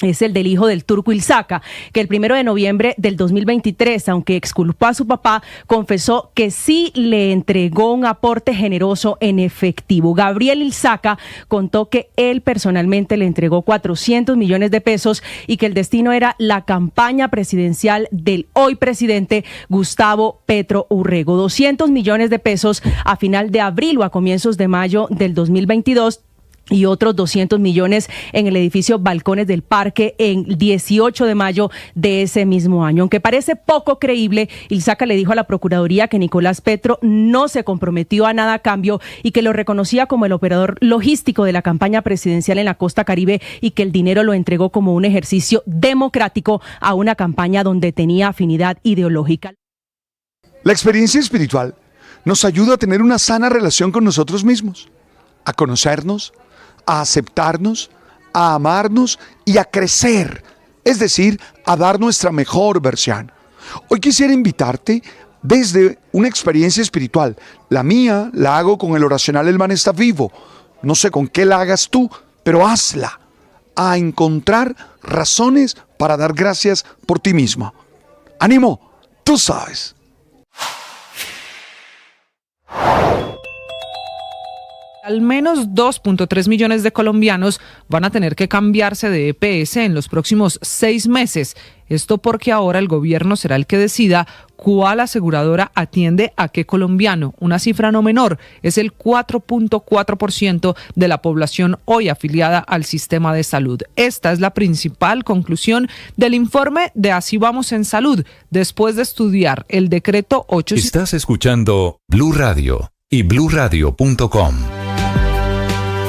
es el del hijo del Turco Ilzaca, que el 1 de noviembre del 2023, aunque exculpó a su papá, confesó que sí le entregó un aporte generoso en efectivo. Gabriel Ilzaca contó que él personalmente le entregó 400 millones de pesos y que el destino era la campaña presidencial del hoy presidente Gustavo Petro Urrego. 200 millones de pesos a final de abril o a comienzos de mayo del 2022. Y otros 200 millones en el edificio Balcones del Parque en 18 de mayo de ese mismo año. Aunque parece poco creíble, Ilzaca le dijo a la Procuraduría que Nicolás Petro no se comprometió a nada a cambio y que lo reconocía como el operador logístico de la campaña presidencial en la costa Caribe y que el dinero lo entregó como un ejercicio democrático a una campaña donde tenía afinidad ideológica. La experiencia espiritual nos ayuda a tener una sana relación con nosotros mismos, a conocernos, a aceptarnos, a amarnos y a crecer, es decir, a dar nuestra mejor versión. Hoy quisiera invitarte desde una experiencia espiritual. La mía la hago con el oracional El Man Está Vivo. No sé con qué la hagas tú, pero hazla. A encontrar razones para dar gracias por ti mismo. ¡Ánimo! Tú sabes. Al menos 2.3 millones de colombianos van a tener que cambiarse de EPS en los próximos 6 meses. Esto porque ahora el gobierno será el que decida cuál aseguradora atiende a qué colombiano. Una cifra no menor, es el 4.4% de la población hoy afiliada al sistema de salud. Esta es la principal conclusión del informe de Así Vamos en Salud, después de estudiar el decreto 8. Estás escuchando Blue Radio y bluradio.com.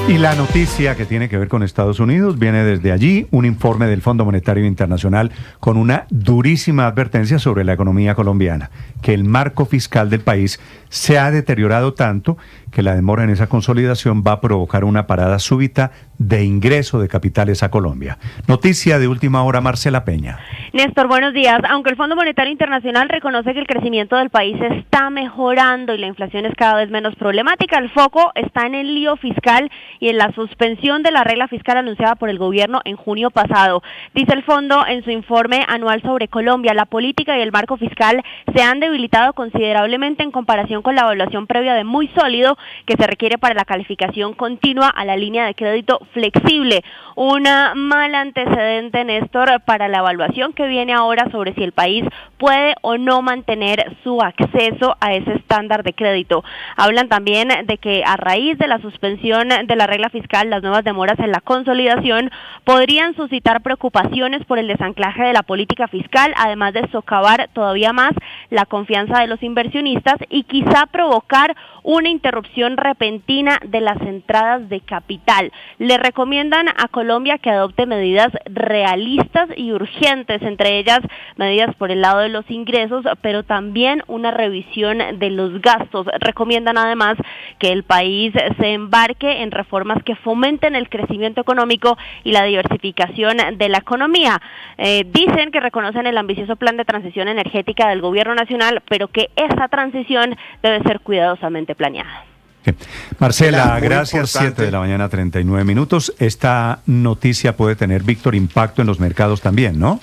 Y la noticia que tiene que ver con Estados Unidos viene desde allí, un informe del Fondo Monetario Internacional con una durísima advertencia sobre la economía colombiana, que el marco fiscal del país se ha deteriorado tanto que la demora en esa consolidación va a provocar una parada súbita de ingreso de capitales a Colombia. Noticia de última hora, Marcela Peña. Néstor, buenos días. Aunque el Fondo Monetario Internacional reconoce que el crecimiento del país está mejorando y la inflación es cada vez menos problemática, el foco está en el lío fiscal y en la suspensión de la regla fiscal anunciada por el gobierno en junio pasado. Dice el fondo en su informe anual sobre Colombia, la política y el marco fiscal se han debilitado considerablemente en comparación con la evaluación previa de muy sólido que se requiere para la calificación continua a la línea de crédito flexible. Un mal antecedente, Néstor, para la evaluación que viene ahora sobre si el país puede o no mantener su acceso a ese estándar de crédito. Hablan también de que a raíz de la suspensión de la regla fiscal, las nuevas demoras en la consolidación podrían suscitar preocupaciones por el desanclaje de la política fiscal, además de socavar todavía más la confianza de los inversionistas y quizá provocar una interrupción repentina de las entradas de capital. Le recomiendan a Colombia que adopte medidas realistas y urgentes, entre ellas medidas por el lado de los ingresos, pero también una revisión de los gastos. Recomiendan además que el país se embarque en reformas que fomenten el crecimiento económico y la diversificación de la economía. Dicen que reconocen el ambicioso plan de transición energética del gobierno nacional, pero que esa transición debe ser cuidadosamente planeada. Marcela, gracias. 7:39 a.m. Esta noticia puede tener, Víctor, impacto en los mercados también, ¿no?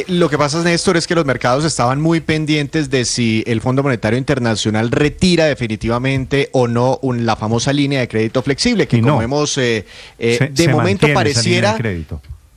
Lo que pasa, Néstor, es que los mercados estaban muy pendientes de si el Fondo Monetario Internacional retira definitivamente o no la famosa línea de crédito flexible, que como vemos, de momento pareciera...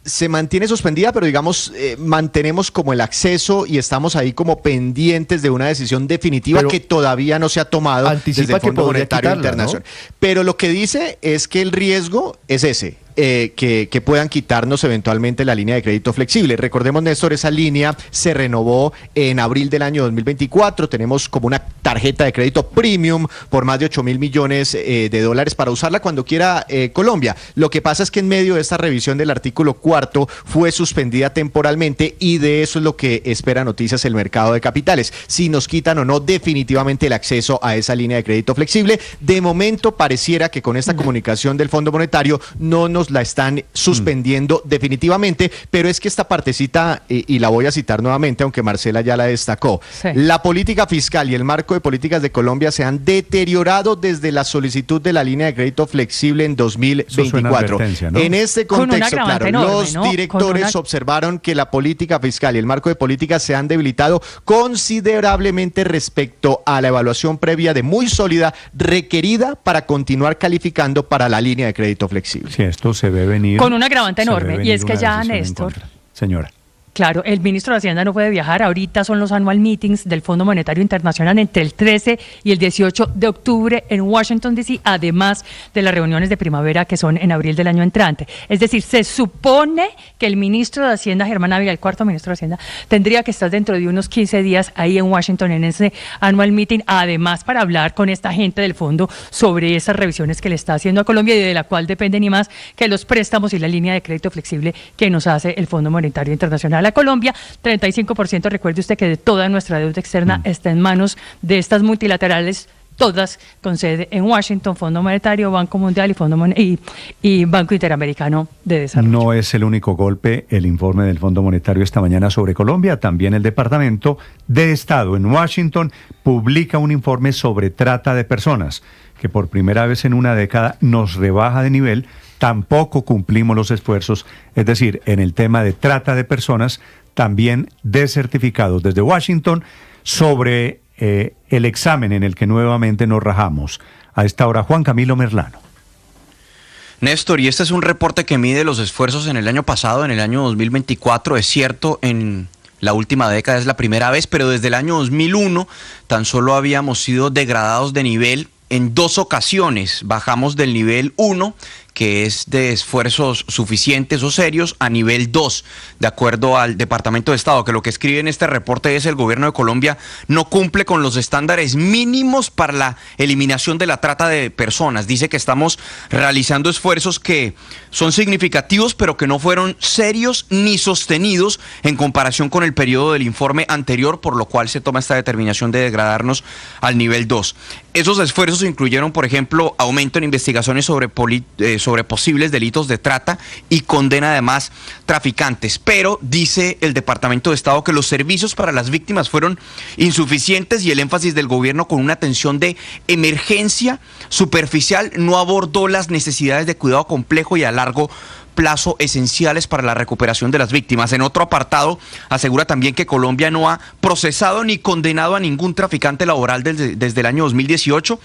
Se mantiene suspendida, pero digamos, mantenemos como el acceso y estamos ahí como pendientes de una decisión definitiva que todavía no se ha tomado desde el Fondo Monetario Internacional. ¿No? Pero lo que dice es que el riesgo es ese. Que puedan quitarnos eventualmente la línea de crédito flexible. Recordemos, Néstor, esa línea se renovó en abril del año 2024. Tenemos como una tarjeta de crédito premium por más de 8.000 millones de dólares para usarla cuando quiera Colombia. Lo que pasa es que en medio de esta revisión del artículo 4 fue suspendida temporalmente y de eso es lo que espera noticias el mercado de capitales. Si nos quitan o no definitivamente el acceso a esa línea de crédito flexible. De momento pareciera que con esta comunicación del Fondo Monetario no nos la están suspendiendo definitivamente, pero es que esta partecita, y la voy a citar nuevamente, aunque Marcela ya la destacó, la política fiscal y el marco de políticas de Colombia se han deteriorado desde la solicitud de la línea de crédito flexible en 2024. ¿No? En este contexto, claro, enorme, los directores observaron que la política fiscal y el marco de políticas se han debilitado considerablemente respecto a la evaluación previa de muy sólida requerida para continuar calificando para la línea de crédito flexible. Sí, esto se ve venir. Con un agravante enorme, y es que ya, Néstor, señora. Claro, el ministro de Hacienda no puede viajar. Ahorita son los annual meetings del Fondo Monetario Internacional entre el 13 y el 18 de octubre en Washington, D.C., además de las reuniones de primavera que son en abril del año entrante. Es decir, se supone que el ministro de Hacienda, Germán Ávila, el cuarto ministro de Hacienda, tendría que estar dentro de unos 15 días ahí en Washington en ese annual meeting, además para hablar con esta gente del fondo sobre esas revisiones que le está haciendo a Colombia y de la cual depende ni más que los préstamos y la línea de crédito flexible que nos hace el Fondo Monetario Internacional a Colombia. 35%, recuerde usted que de toda nuestra deuda externa está en manos de estas multilaterales, todas con sede en Washington, Fondo Monetario, Banco Mundial y Banco Interamericano de Desarrollo. No es el único golpe el informe del Fondo Monetario esta mañana sobre Colombia. También el Departamento de Estado en Washington publica un informe sobre trata de personas, que por primera vez en una década nos rebaja de nivel. Tampoco cumplimos los esfuerzos, es decir, en el tema de trata de personas, también desertificados desde Washington sobre el examen en el que nuevamente nos rajamos. A esta hora, Juan Camilo Merlano. Néstor, y este es un reporte que mide los esfuerzos en el año pasado, en el año 2024, es cierto, en la última década es la primera vez, pero desde el año 2001 tan solo habíamos sido degradados de nivel en 2 ocasiones. Bajamos del nivel 1, que es de esfuerzos suficientes o serios, a nivel 2, de acuerdo al Departamento de Estado, que lo que escribe en este reporte es: el gobierno de Colombia no cumple con los estándares mínimos para la eliminación de la trata de personas. Dice que estamos realizando esfuerzos que son significativos, pero que no fueron serios ni sostenidos en comparación con el periodo del informe anterior, por lo cual se toma esta determinación de degradarnos al nivel 2. Esos esfuerzos incluyeron, por ejemplo, aumento en investigaciones sobre posibles delitos de trata y condena además traficantes. Pero dice el Departamento de Estado que los servicios para las víctimas fueron insuficientes y el énfasis del gobierno con una atención de emergencia superficial no abordó las necesidades de cuidado complejo y a largo plazo esenciales para la recuperación de las víctimas. En otro apartado, asegura también que Colombia no ha procesado ni condenado a ningún traficante laboral desde el año 2018,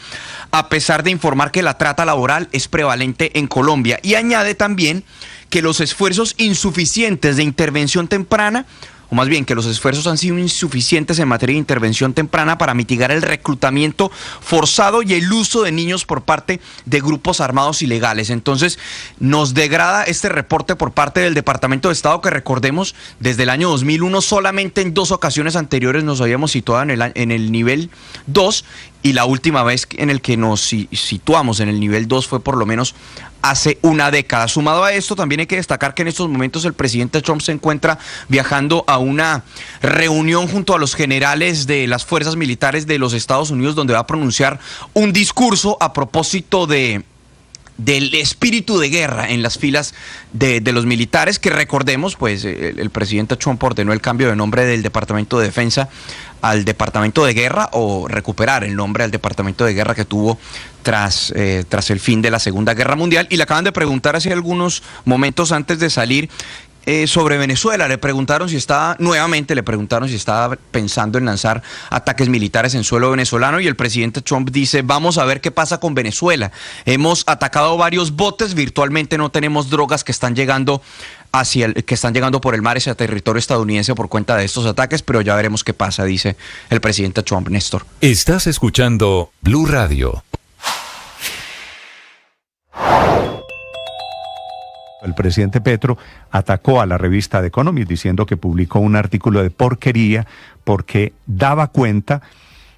a pesar de informar que la trata laboral es prevalente en Colombia. Y añade también que los esfuerzos insuficientes de intervención temprana o más bien que los esfuerzos han sido insuficientes en materia de intervención temprana para mitigar el reclutamiento forzado y el uso de niños por parte de grupos armados ilegales. Entonces, nos degrada este reporte por parte del Departamento de Estado, que recordemos, desde el año 2001 solamente en 2 ocasiones anteriores nos habíamos situado en el nivel 2, y la última vez en el que nos situamos en el nivel 2 fue por lo menos hace una década. Sumado a esto, también hay que destacar que en estos momentos el presidente Trump se encuentra viajando a una reunión junto a los generales de las fuerzas militares de los Estados Unidos, donde va a pronunciar un discurso a propósito del espíritu de guerra en las filas de los militares, que recordemos, pues el presidente Trump ordenó el cambio de nombre del Departamento de Defensa al Departamento de Guerra, o recuperar el nombre al Departamento de Guerra que tuvo tras el fin de la Segunda Guerra Mundial. Y le acaban de preguntar hace algunos momentos antes de salir sobre Venezuela. Le preguntaron si estaba pensando en lanzar ataques militares en suelo venezolano, y el presidente Trump dice: vamos a ver qué pasa con Venezuela. Hemos atacado varios botes, virtualmente no tenemos drogas que están llegando por el mar hacia territorio estadounidense por cuenta de estos ataques, pero ya veremos qué pasa, dice el presidente Trump. Néstor. Estás escuchando Blue Radio. El presidente Petro atacó a la revista The Economist diciendo que publicó un artículo de porquería porque daba cuenta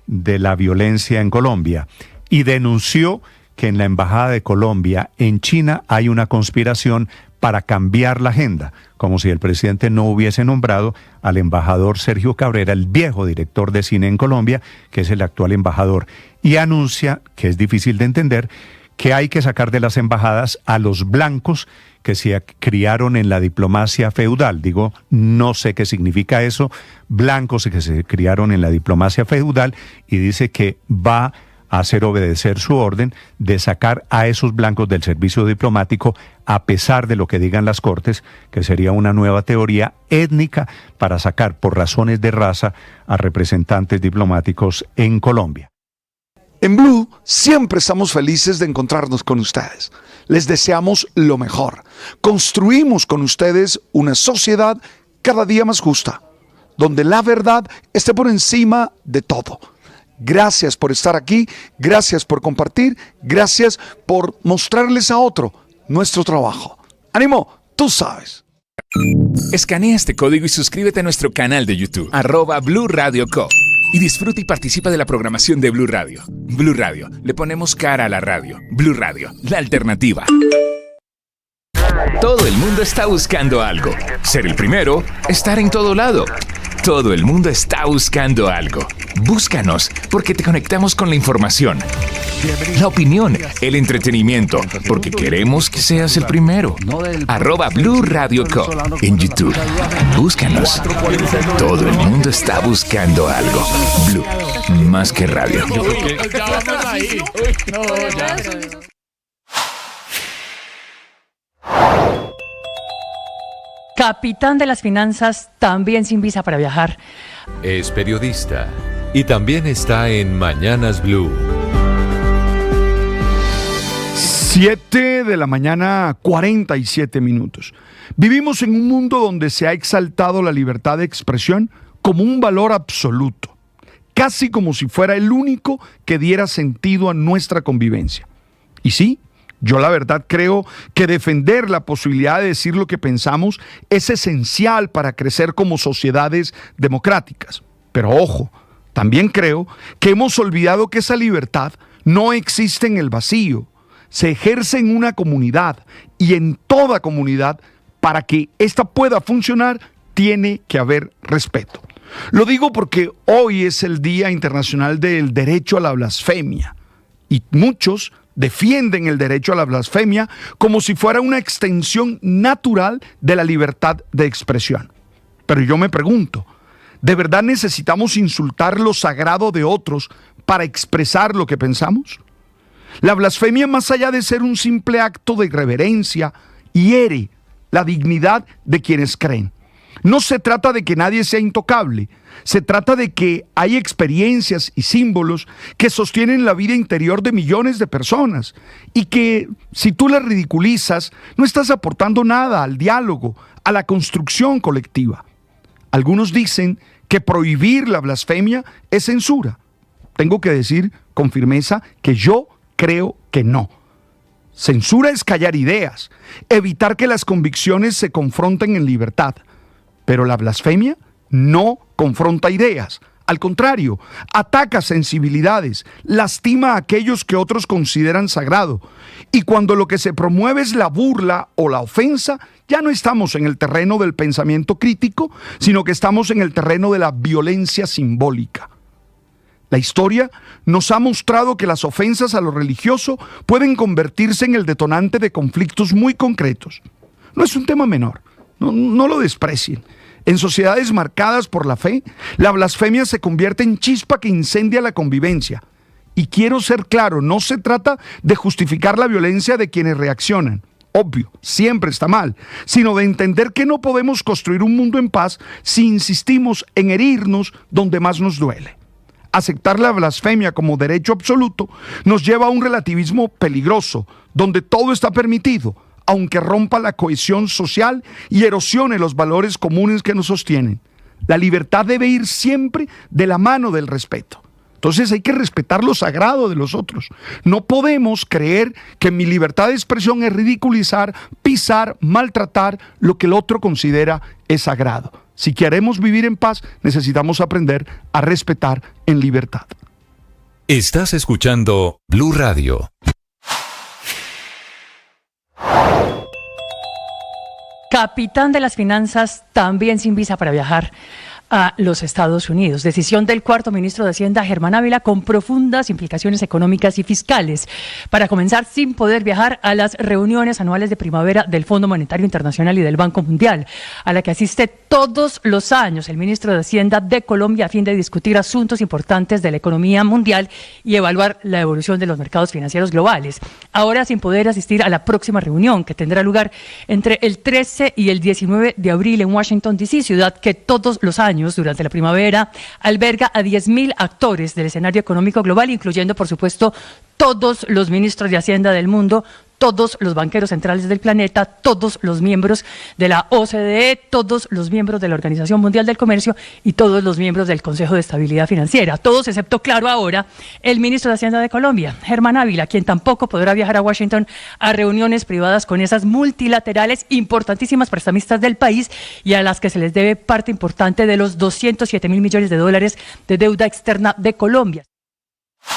de la violencia en Colombia, y denunció que en la Embajada de Colombia en China hay una conspiración para cambiar la agenda, como si el presidente no hubiese nombrado al embajador Sergio Cabrera, el viejo director de cine en Colombia, que es el actual embajador, y anuncia, que es difícil de entender, que hay que sacar de las embajadas a los blancos que se criaron en la diplomacia feudal. Digo, no sé qué significa eso, blancos que se criaron en la diplomacia feudal, y dice que va a hacer obedecer su orden de sacar a esos blancos del servicio diplomático, a pesar de lo que digan las Cortes, que sería una nueva teoría étnica para sacar por razones de raza a representantes diplomáticos en Colombia. En Blue siempre estamos felices de encontrarnos con ustedes. Les deseamos lo mejor. Construimos con ustedes una sociedad cada día más justa, donde la verdad esté por encima de todo. Gracias por estar aquí, gracias por compartir, gracias por mostrarles a otro nuestro trabajo. ¡Ánimo! Tú sabes. Escanea este código y suscríbete a nuestro canal de YouTube, @Blue Radio Co. Y disfruta y participa de la programación de Blue Radio. Blue Radio, le ponemos cara a la radio. Blue Radio, la alternativa. Todo el mundo está buscando algo. Ser el primero, estar en todo lado. Todo el mundo está buscando algo. Búscanos, porque te conectamos con la información, la opinión, el entretenimiento, porque queremos que seas el primero. @Blue Radio Co. en YouTube. Búscanos. Todo el mundo está buscando algo. Blue, más que radio. Capitán de las finanzas, también sin visa para viajar. Es periodista y también está en Mañanas Blue. 7 de la mañana, 47 minutos. Vivimos en un mundo donde se ha exaltado la libertad de expresión como un valor absoluto, casi como si fuera el único que diera sentido a nuestra convivencia. Y sí, yo la verdad creo que defender la posibilidad de decir lo que pensamos es esencial para crecer como sociedades democráticas. Pero ojo, también creo que hemos olvidado que esa libertad no existe en el vacío. Se ejerce en una comunidad, y en toda comunidad, para que ésta pueda funcionar, tiene que haber respeto. Lo digo porque hoy es el Día Internacional del Derecho a la Blasfemia, y muchos defienden el derecho a la blasfemia como si fuera una extensión natural de la libertad de expresión. Pero yo me pregunto, ¿de verdad necesitamos insultar lo sagrado de otros para expresar lo que pensamos? La blasfemia, más allá de ser un simple acto de irreverencia, hiere la dignidad de quienes creen. No se trata de que nadie sea intocable, se trata de que hay experiencias y símbolos que sostienen la vida interior de millones de personas, y que si tú las ridiculizas, no estás aportando nada al diálogo, a la construcción colectiva. Algunos dicen que prohibir la blasfemia es censura. Tengo que decir con firmeza que yo creo que no. Censura es callar ideas, evitar que las convicciones se confronten en libertad. Pero la blasfemia no confronta ideas. Al contrario, ataca sensibilidades, lastima a aquellos que otros consideran sagrado. Y cuando lo que se promueve es la burla o la ofensa, ya no estamos en el terreno del pensamiento crítico, sino que estamos en el terreno de la violencia simbólica. La historia nos ha mostrado que las ofensas a lo religioso pueden convertirse en el detonante de conflictos muy concretos. No es un tema menor, no lo desprecien. En sociedades marcadas por la fe, la blasfemia se convierte en chispa que incendia la convivencia. Y quiero ser claro, no se trata de justificar la violencia de quienes reaccionan. Obvio, siempre está mal, sino de entender que no podemos construir un mundo en paz si insistimos en herirnos donde más nos duele. Aceptar la blasfemia como derecho absoluto nos lleva a un relativismo peligroso, donde todo está permitido, aunque rompa la cohesión social y erosione los valores comunes que nos sostienen. La libertad debe ir siempre de la mano del respeto. Entonces hay que respetar lo sagrado de los otros. No podemos creer que mi libertad de expresión es ridiculizar, pisar, maltratar lo que el otro considera es sagrado. Si queremos vivir en paz, necesitamos aprender a respetar en libertad. Estás escuchando Blue Radio. Capitán de las finanzas, también sin visa para viajar a los Estados Unidos. Decisión del cuarto ministro de Hacienda, Germán Ávila, con profundas implicaciones económicas y fiscales, para comenzar sin poder viajar a las reuniones anuales de primavera del Fondo Monetario Internacional y del Banco Mundial, a la que asiste todos los años el ministro de Hacienda de Colombia a fin de discutir asuntos importantes de la economía mundial y evaluar la evolución de los mercados financieros globales. Ahora sin poder asistir a la próxima reunión, que tendrá lugar entre el 13 y el 19 de abril en Washington, D.C., ciudad que todos los años durante la primavera alberga a 10.000 actores del escenario económico global, incluyendo, por supuesto, todos los ministros de Hacienda del mundo, todos los banqueros centrales del planeta, todos los miembros de la OCDE, todos los miembros de la Organización Mundial del Comercio y todos los miembros del Consejo de Estabilidad Financiera. Todos excepto, claro, ahora el ministro de Hacienda de Colombia, Germán Ávila, quien tampoco podrá viajar a Washington a reuniones privadas con esas multilaterales importantísimas prestamistas del país y a las que se les debe parte importante de los 207.000 millones de dólares de deuda externa de Colombia.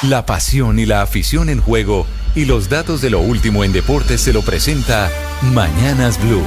La pasión y la afición en juego y los datos de lo último en deportes se lo presenta Mañanas Blue.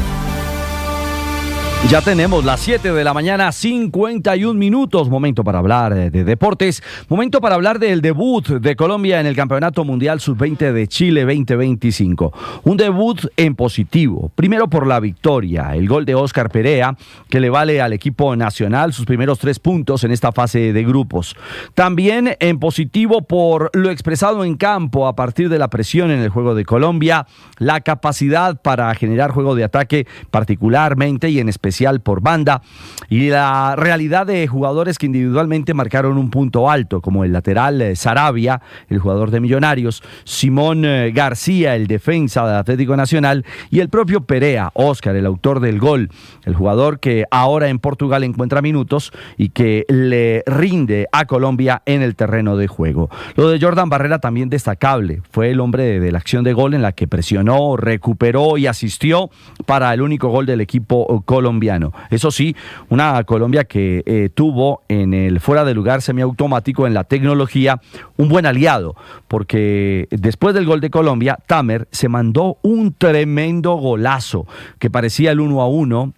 Ya tenemos las 7 de la mañana, 51 minutos. Momento para hablar de deportes. Momento para hablar del debut de Colombia en el Campeonato Mundial Sub-20 de Chile 2025. Un debut en positivo. Primero por la victoria, el gol de Óscar Perea, que le vale al equipo nacional sus primeros 3 puntos en esta fase de grupos. También en positivo por lo expresado en campo a partir de la presión en el juego de Colombia, la capacidad para generar juego de ataque particularmente y en especial por banda, y la realidad de jugadores que individualmente marcaron un punto alto, como el lateral Sarabia, el jugador de Millonarios, Simón García, el defensa de Atlético Nacional, y el propio Perea, Óscar, el autor del gol, el jugador que ahora en Portugal encuentra minutos y que le rinde a Colombia en el terreno de juego. Lo de Jordan Barrera también destacable, fue el hombre de la acción de gol en la que presionó, recuperó y asistió para el único gol del equipo colombiano. Eso sí, una Colombia que tuvo en el fuera de lugar semiautomático en la tecnología un buen aliado, porque después del gol de Colombia, Tamer se mandó un tremendo golazo que parecía el 1-1,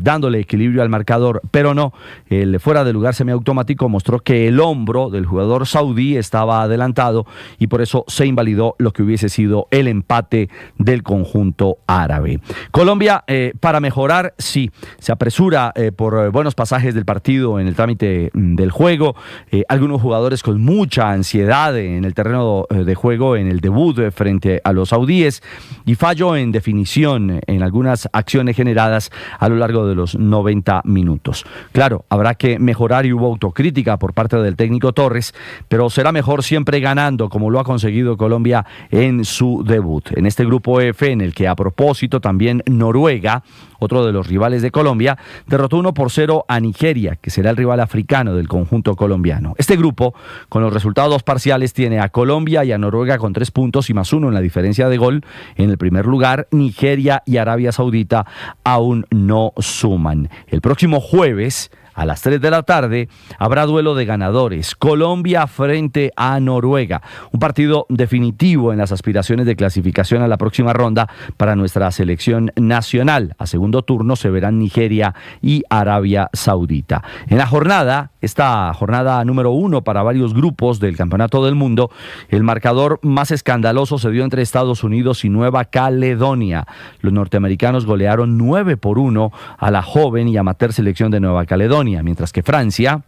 dándole equilibrio al marcador, pero no, el fuera de lugar semiautomático mostró que el hombro del jugador saudí estaba adelantado y por eso se invalidó lo que hubiese sido el empate del conjunto árabe. Colombia, para mejorar, sí, se apresura por buenos pasajes del partido en el trámite del juego, algunos jugadores con mucha ansiedad en el terreno de juego en el debut frente a los saudíes y fallo en definición en algunas acciones generadas a lo largo de los 90 minutos. Claro, habrá que mejorar y hubo autocrítica por parte del técnico Torres, pero será mejor siempre ganando, como lo ha conseguido Colombia en su debut. En este grupo F, en el que a propósito también Noruega, otro de los rivales de Colombia, derrotó 1-0 a Nigeria, que será el rival africano del conjunto colombiano. Este grupo, con los resultados parciales, tiene a Colombia y a Noruega con 3 puntos y +1 en la diferencia de gol. En el primer lugar, Nigeria y Arabia Saudita aún no suman. El próximo jueves, a las 3 de la tarde, habrá duelo de ganadores. Colombia frente a Noruega. Un partido definitivo en las aspiraciones de clasificación a la próxima ronda para nuestra selección nacional. A segundo turno se verán Nigeria y Arabia Saudita. En la jornada, esta jornada número 1 para varios grupos del Campeonato del Mundo, el marcador más escandaloso se dio entre Estados Unidos y Nueva Caledonia. Los norteamericanos golearon 9-1 a la joven y amateur selección de Nueva Caledonia, mientras que Francia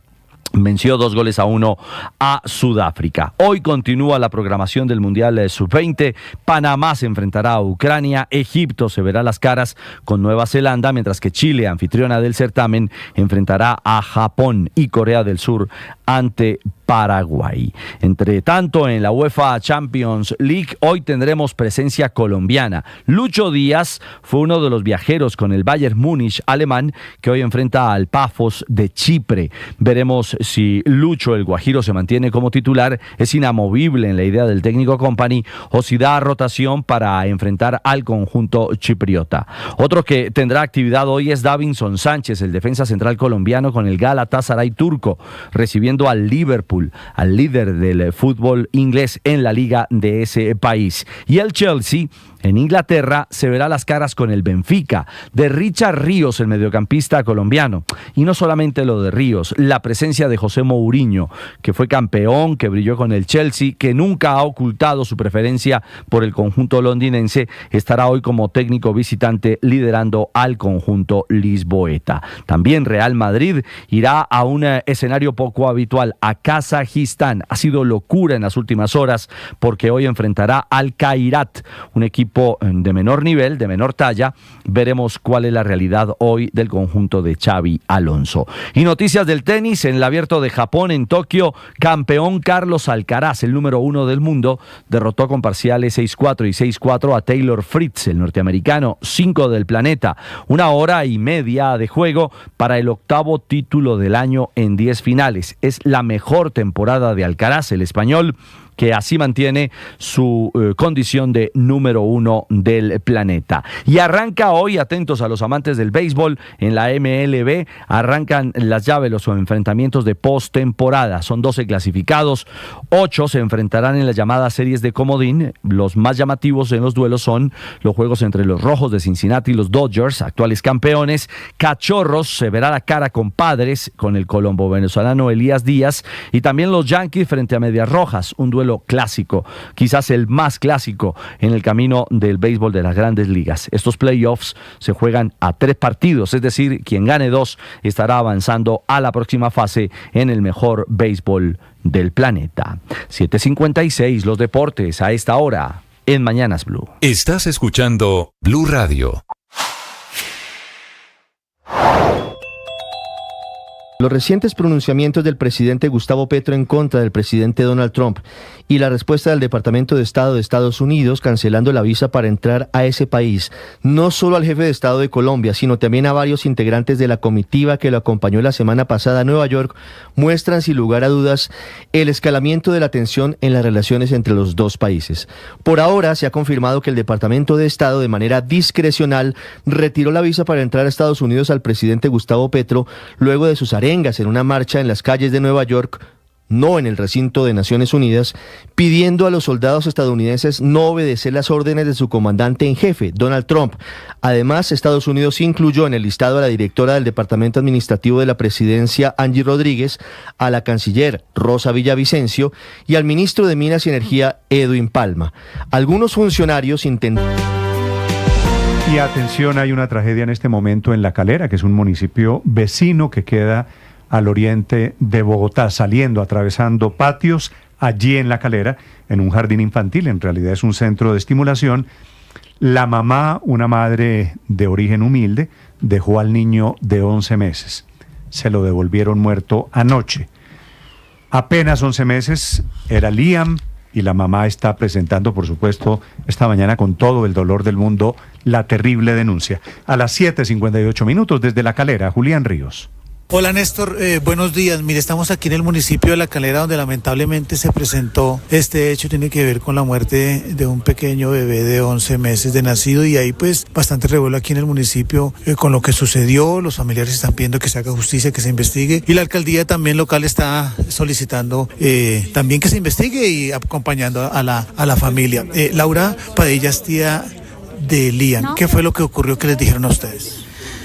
venció 2-1 a Sudáfrica. Hoy continúa la programación del Mundial Sub-20. Panamá se enfrentará a Ucrania. Egipto se verá las caras con Nueva Zelanda, mientras que Chile, anfitriona del certamen, enfrentará a Japón y Corea del Sur ante Paraguay. Entre tanto, en la UEFA Champions League, hoy tendremos presencia colombiana. Lucho Díaz fue uno de los viajeros con el Bayern Múnich alemán, que hoy enfrenta al Pafos de Chipre. Veremos si Lucho, el guajiro, se mantiene como titular, es inamovible en la idea del técnico Company, o si da rotación para enfrentar al conjunto chipriota. Otro que tendrá actividad hoy es Davinson Sánchez, el defensa central colombiano con el Galatasaray turco, recibiendo al Liverpool, al líder del fútbol inglés en la liga de ese país. Y el Chelsea, en Inglaterra, se verá las caras con el Benfica, de Richard Ríos, el mediocampista colombiano. Y no solamente lo de Ríos, la presencia de José Mourinho, que fue campeón, que brilló con el Chelsea, que nunca ha ocultado su preferencia por el conjunto londinense, estará hoy como técnico visitante liderando al conjunto lisboeta. También Real Madrid irá a un escenario poco habitual, a Kazajistán. Ha sido locura en las últimas horas porque hoy enfrentará al Kairat, un equipo de menor nivel, de menor talla. Veremos cuál es la realidad hoy del conjunto de Xavi Alonso. Y noticias del tenis, en el Abierto de Japón en Tokio, campeón Carlos Alcaraz, el número 1 del mundo, derrotó con parciales 6-4 y 6-4 a Taylor Fritz, el norteamericano, 5 del planeta. 1 hora y media de juego para el 8º título del año en 10 finales. Es la mejor temporada de Alcaraz, el español, que así mantiene su condición de número 1 del planeta. Y arranca hoy, atentos a los amantes del béisbol, en la MLB, arrancan las llaves, los enfrentamientos de postemporada. Son 12 clasificados, 8 se enfrentarán en las llamadas series de comodín. Los más llamativos en los duelos son los juegos entre los Rojos de Cincinnati y los Dodgers, actuales campeones. Cachorros se verá la cara con Padres, con el colombo venezolano Elías Díaz, y también los Yankees frente a Medias Rojas, un duelo clásico, quizás el más clásico en el camino del béisbol de las grandes ligas. Estos playoffs se juegan a 3 partidos, es decir, quien gane 2 estará avanzando a la próxima fase en el mejor béisbol del planeta. 7:56, los deportes a esta hora en Mañanas Blue. Estás escuchando Blue Radio. Los recientes pronunciamientos del presidente Gustavo Petro en contra del presidente Donald Trump y la respuesta del Departamento de Estado de Estados Unidos cancelando la visa para entrar a ese país, no solo al jefe de Estado de Colombia, sino también a varios integrantes de la comitiva que lo acompañó la semana pasada a Nueva York, muestran sin lugar a dudas el escalamiento de la tensión en las relaciones entre los dos países. Por ahora se ha confirmado que el Departamento de Estado, de manera discrecional, retiró la visa para entrar a Estados Unidos al presidente Gustavo Petro luego de sus arengas en una marcha en las calles de Nueva York, no en el recinto de Naciones Unidas, pidiendo a los soldados estadounidenses no obedecer las órdenes de su comandante en jefe, Donald Trump. Además, Estados Unidos incluyó en el listado a la directora del Departamento Administrativo de la Presidencia, Angie Rodríguez, a la canciller Rosa Villavicencio y al ministro de Minas y Energía, Edwin Palma. Algunos funcionarios intentaron... Y atención, hay una tragedia en este momento en La Calera, que es un municipio vecino que queda al oriente de Bogotá, atravesando patios allí en La Calera, en un jardín infantil. En realidad es un centro de estimulación. La mamá, una madre de origen humilde, dejó al niño de 11 meses. Se lo devolvieron muerto anoche. Apenas 11 meses, era Liam, y la mamá está presentando, por supuesto, esta mañana con todo el dolor del mundo, la terrible denuncia. A las 7:58 minutos desde La Calera, Julián Ríos. Hola Néstor, buenos días. Mire, estamos aquí en el municipio de La Calera, donde lamentablemente se presentó este hecho. Tiene que ver con la muerte de un pequeño bebé de 11 meses de nacido, y ahí pues bastante revuelo aquí en el municipio con lo que sucedió. Los familiares están pidiendo que se haga justicia, que se investigue, y la alcaldía también local está solicitando también que se investigue y acompañando a la familia. Laura Padilla es tía de Liam. ¿Qué fue lo que ocurrió? ¿Qué les dijeron a ustedes?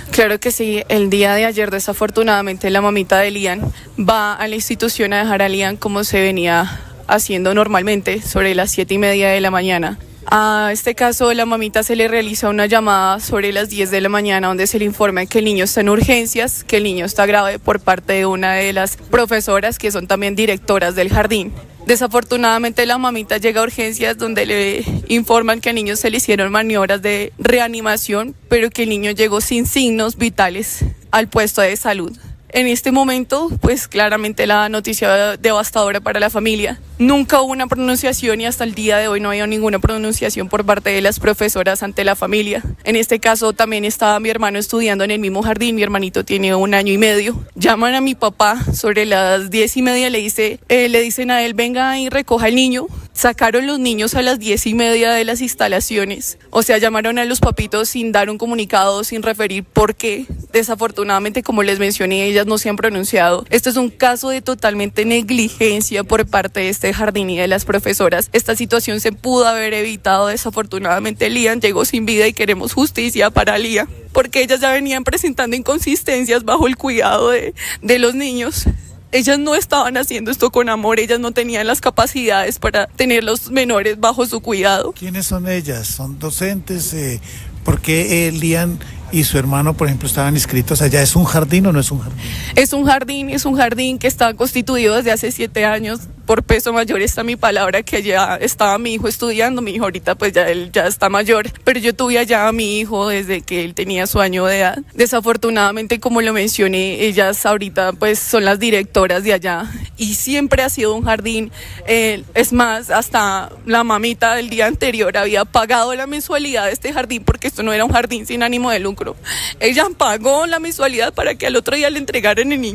Claro que sí, el día de ayer desafortunadamente la mamita de Liam va a la institución a dejar a Liam como se venía haciendo normalmente, sobre las 7:30 de la mañana. A este caso, la mamita se le realiza una llamada sobre las 10 de la mañana donde se le informa que el niño está en urgencias, que el niño está grave por parte de una de las profesoras que son también directoras del jardín. Desafortunadamente la mamita llega a urgencias donde le informan que al niño se le hicieron maniobras de reanimación, pero que el niño llegó sin signos vitales al puesto de salud. En este momento, pues claramente la noticia devastadora para la familia. Nunca hubo una pronunciación y hasta el día de hoy no había ninguna pronunciación por parte de las profesoras ante la familia. En este caso también estaba mi hermano estudiando en el mismo jardín, mi hermanito tiene 1 año y medio. Llaman a mi papá sobre las 10:30, le dicen a él, venga y recoja el niño. Sacaron los niños a las 10:30 de las instalaciones. O sea, llamaron a los papitos sin dar un comunicado, sin referir por qué. Desafortunadamente, como les mencioné, ellas no se han pronunciado. Esto es un caso de totalmente negligencia por parte de este jardín y de las profesoras. Esta situación se pudo haber evitado. Desafortunadamente, Liam llegó sin vida y queremos justicia para Liam, porque ellas ya venían presentando inconsistencias bajo el cuidado de los niños. Ellas no estaban haciendo esto con amor, ellas no tenían las capacidades para tener los menores bajo su cuidado. ¿Quiénes son ellas? ¿Son docentes? ¿Por qué Liam y su hermano, por ejemplo, estaban inscritos allá? ¿Es un jardín o no es un jardín? Es un jardín que está constituido desde hace 7 años. Por peso mayor está mi palabra, que allá estaba mi hijo estudiando. Mi hijo ahorita pues él ya está mayor, pero yo tuve allá a mi hijo desde que él tenía su año de edad. Desafortunadamente, como lo mencioné, ellas ahorita pues son las directoras de allá y siempre ha sido un jardín. Es más, hasta la mamita del día anterior había pagado la mensualidad de este jardín, porque esto no era un jardín sin ánimo de lucro. Ella pagó la mensualidad para que al otro día le entregaran el niño.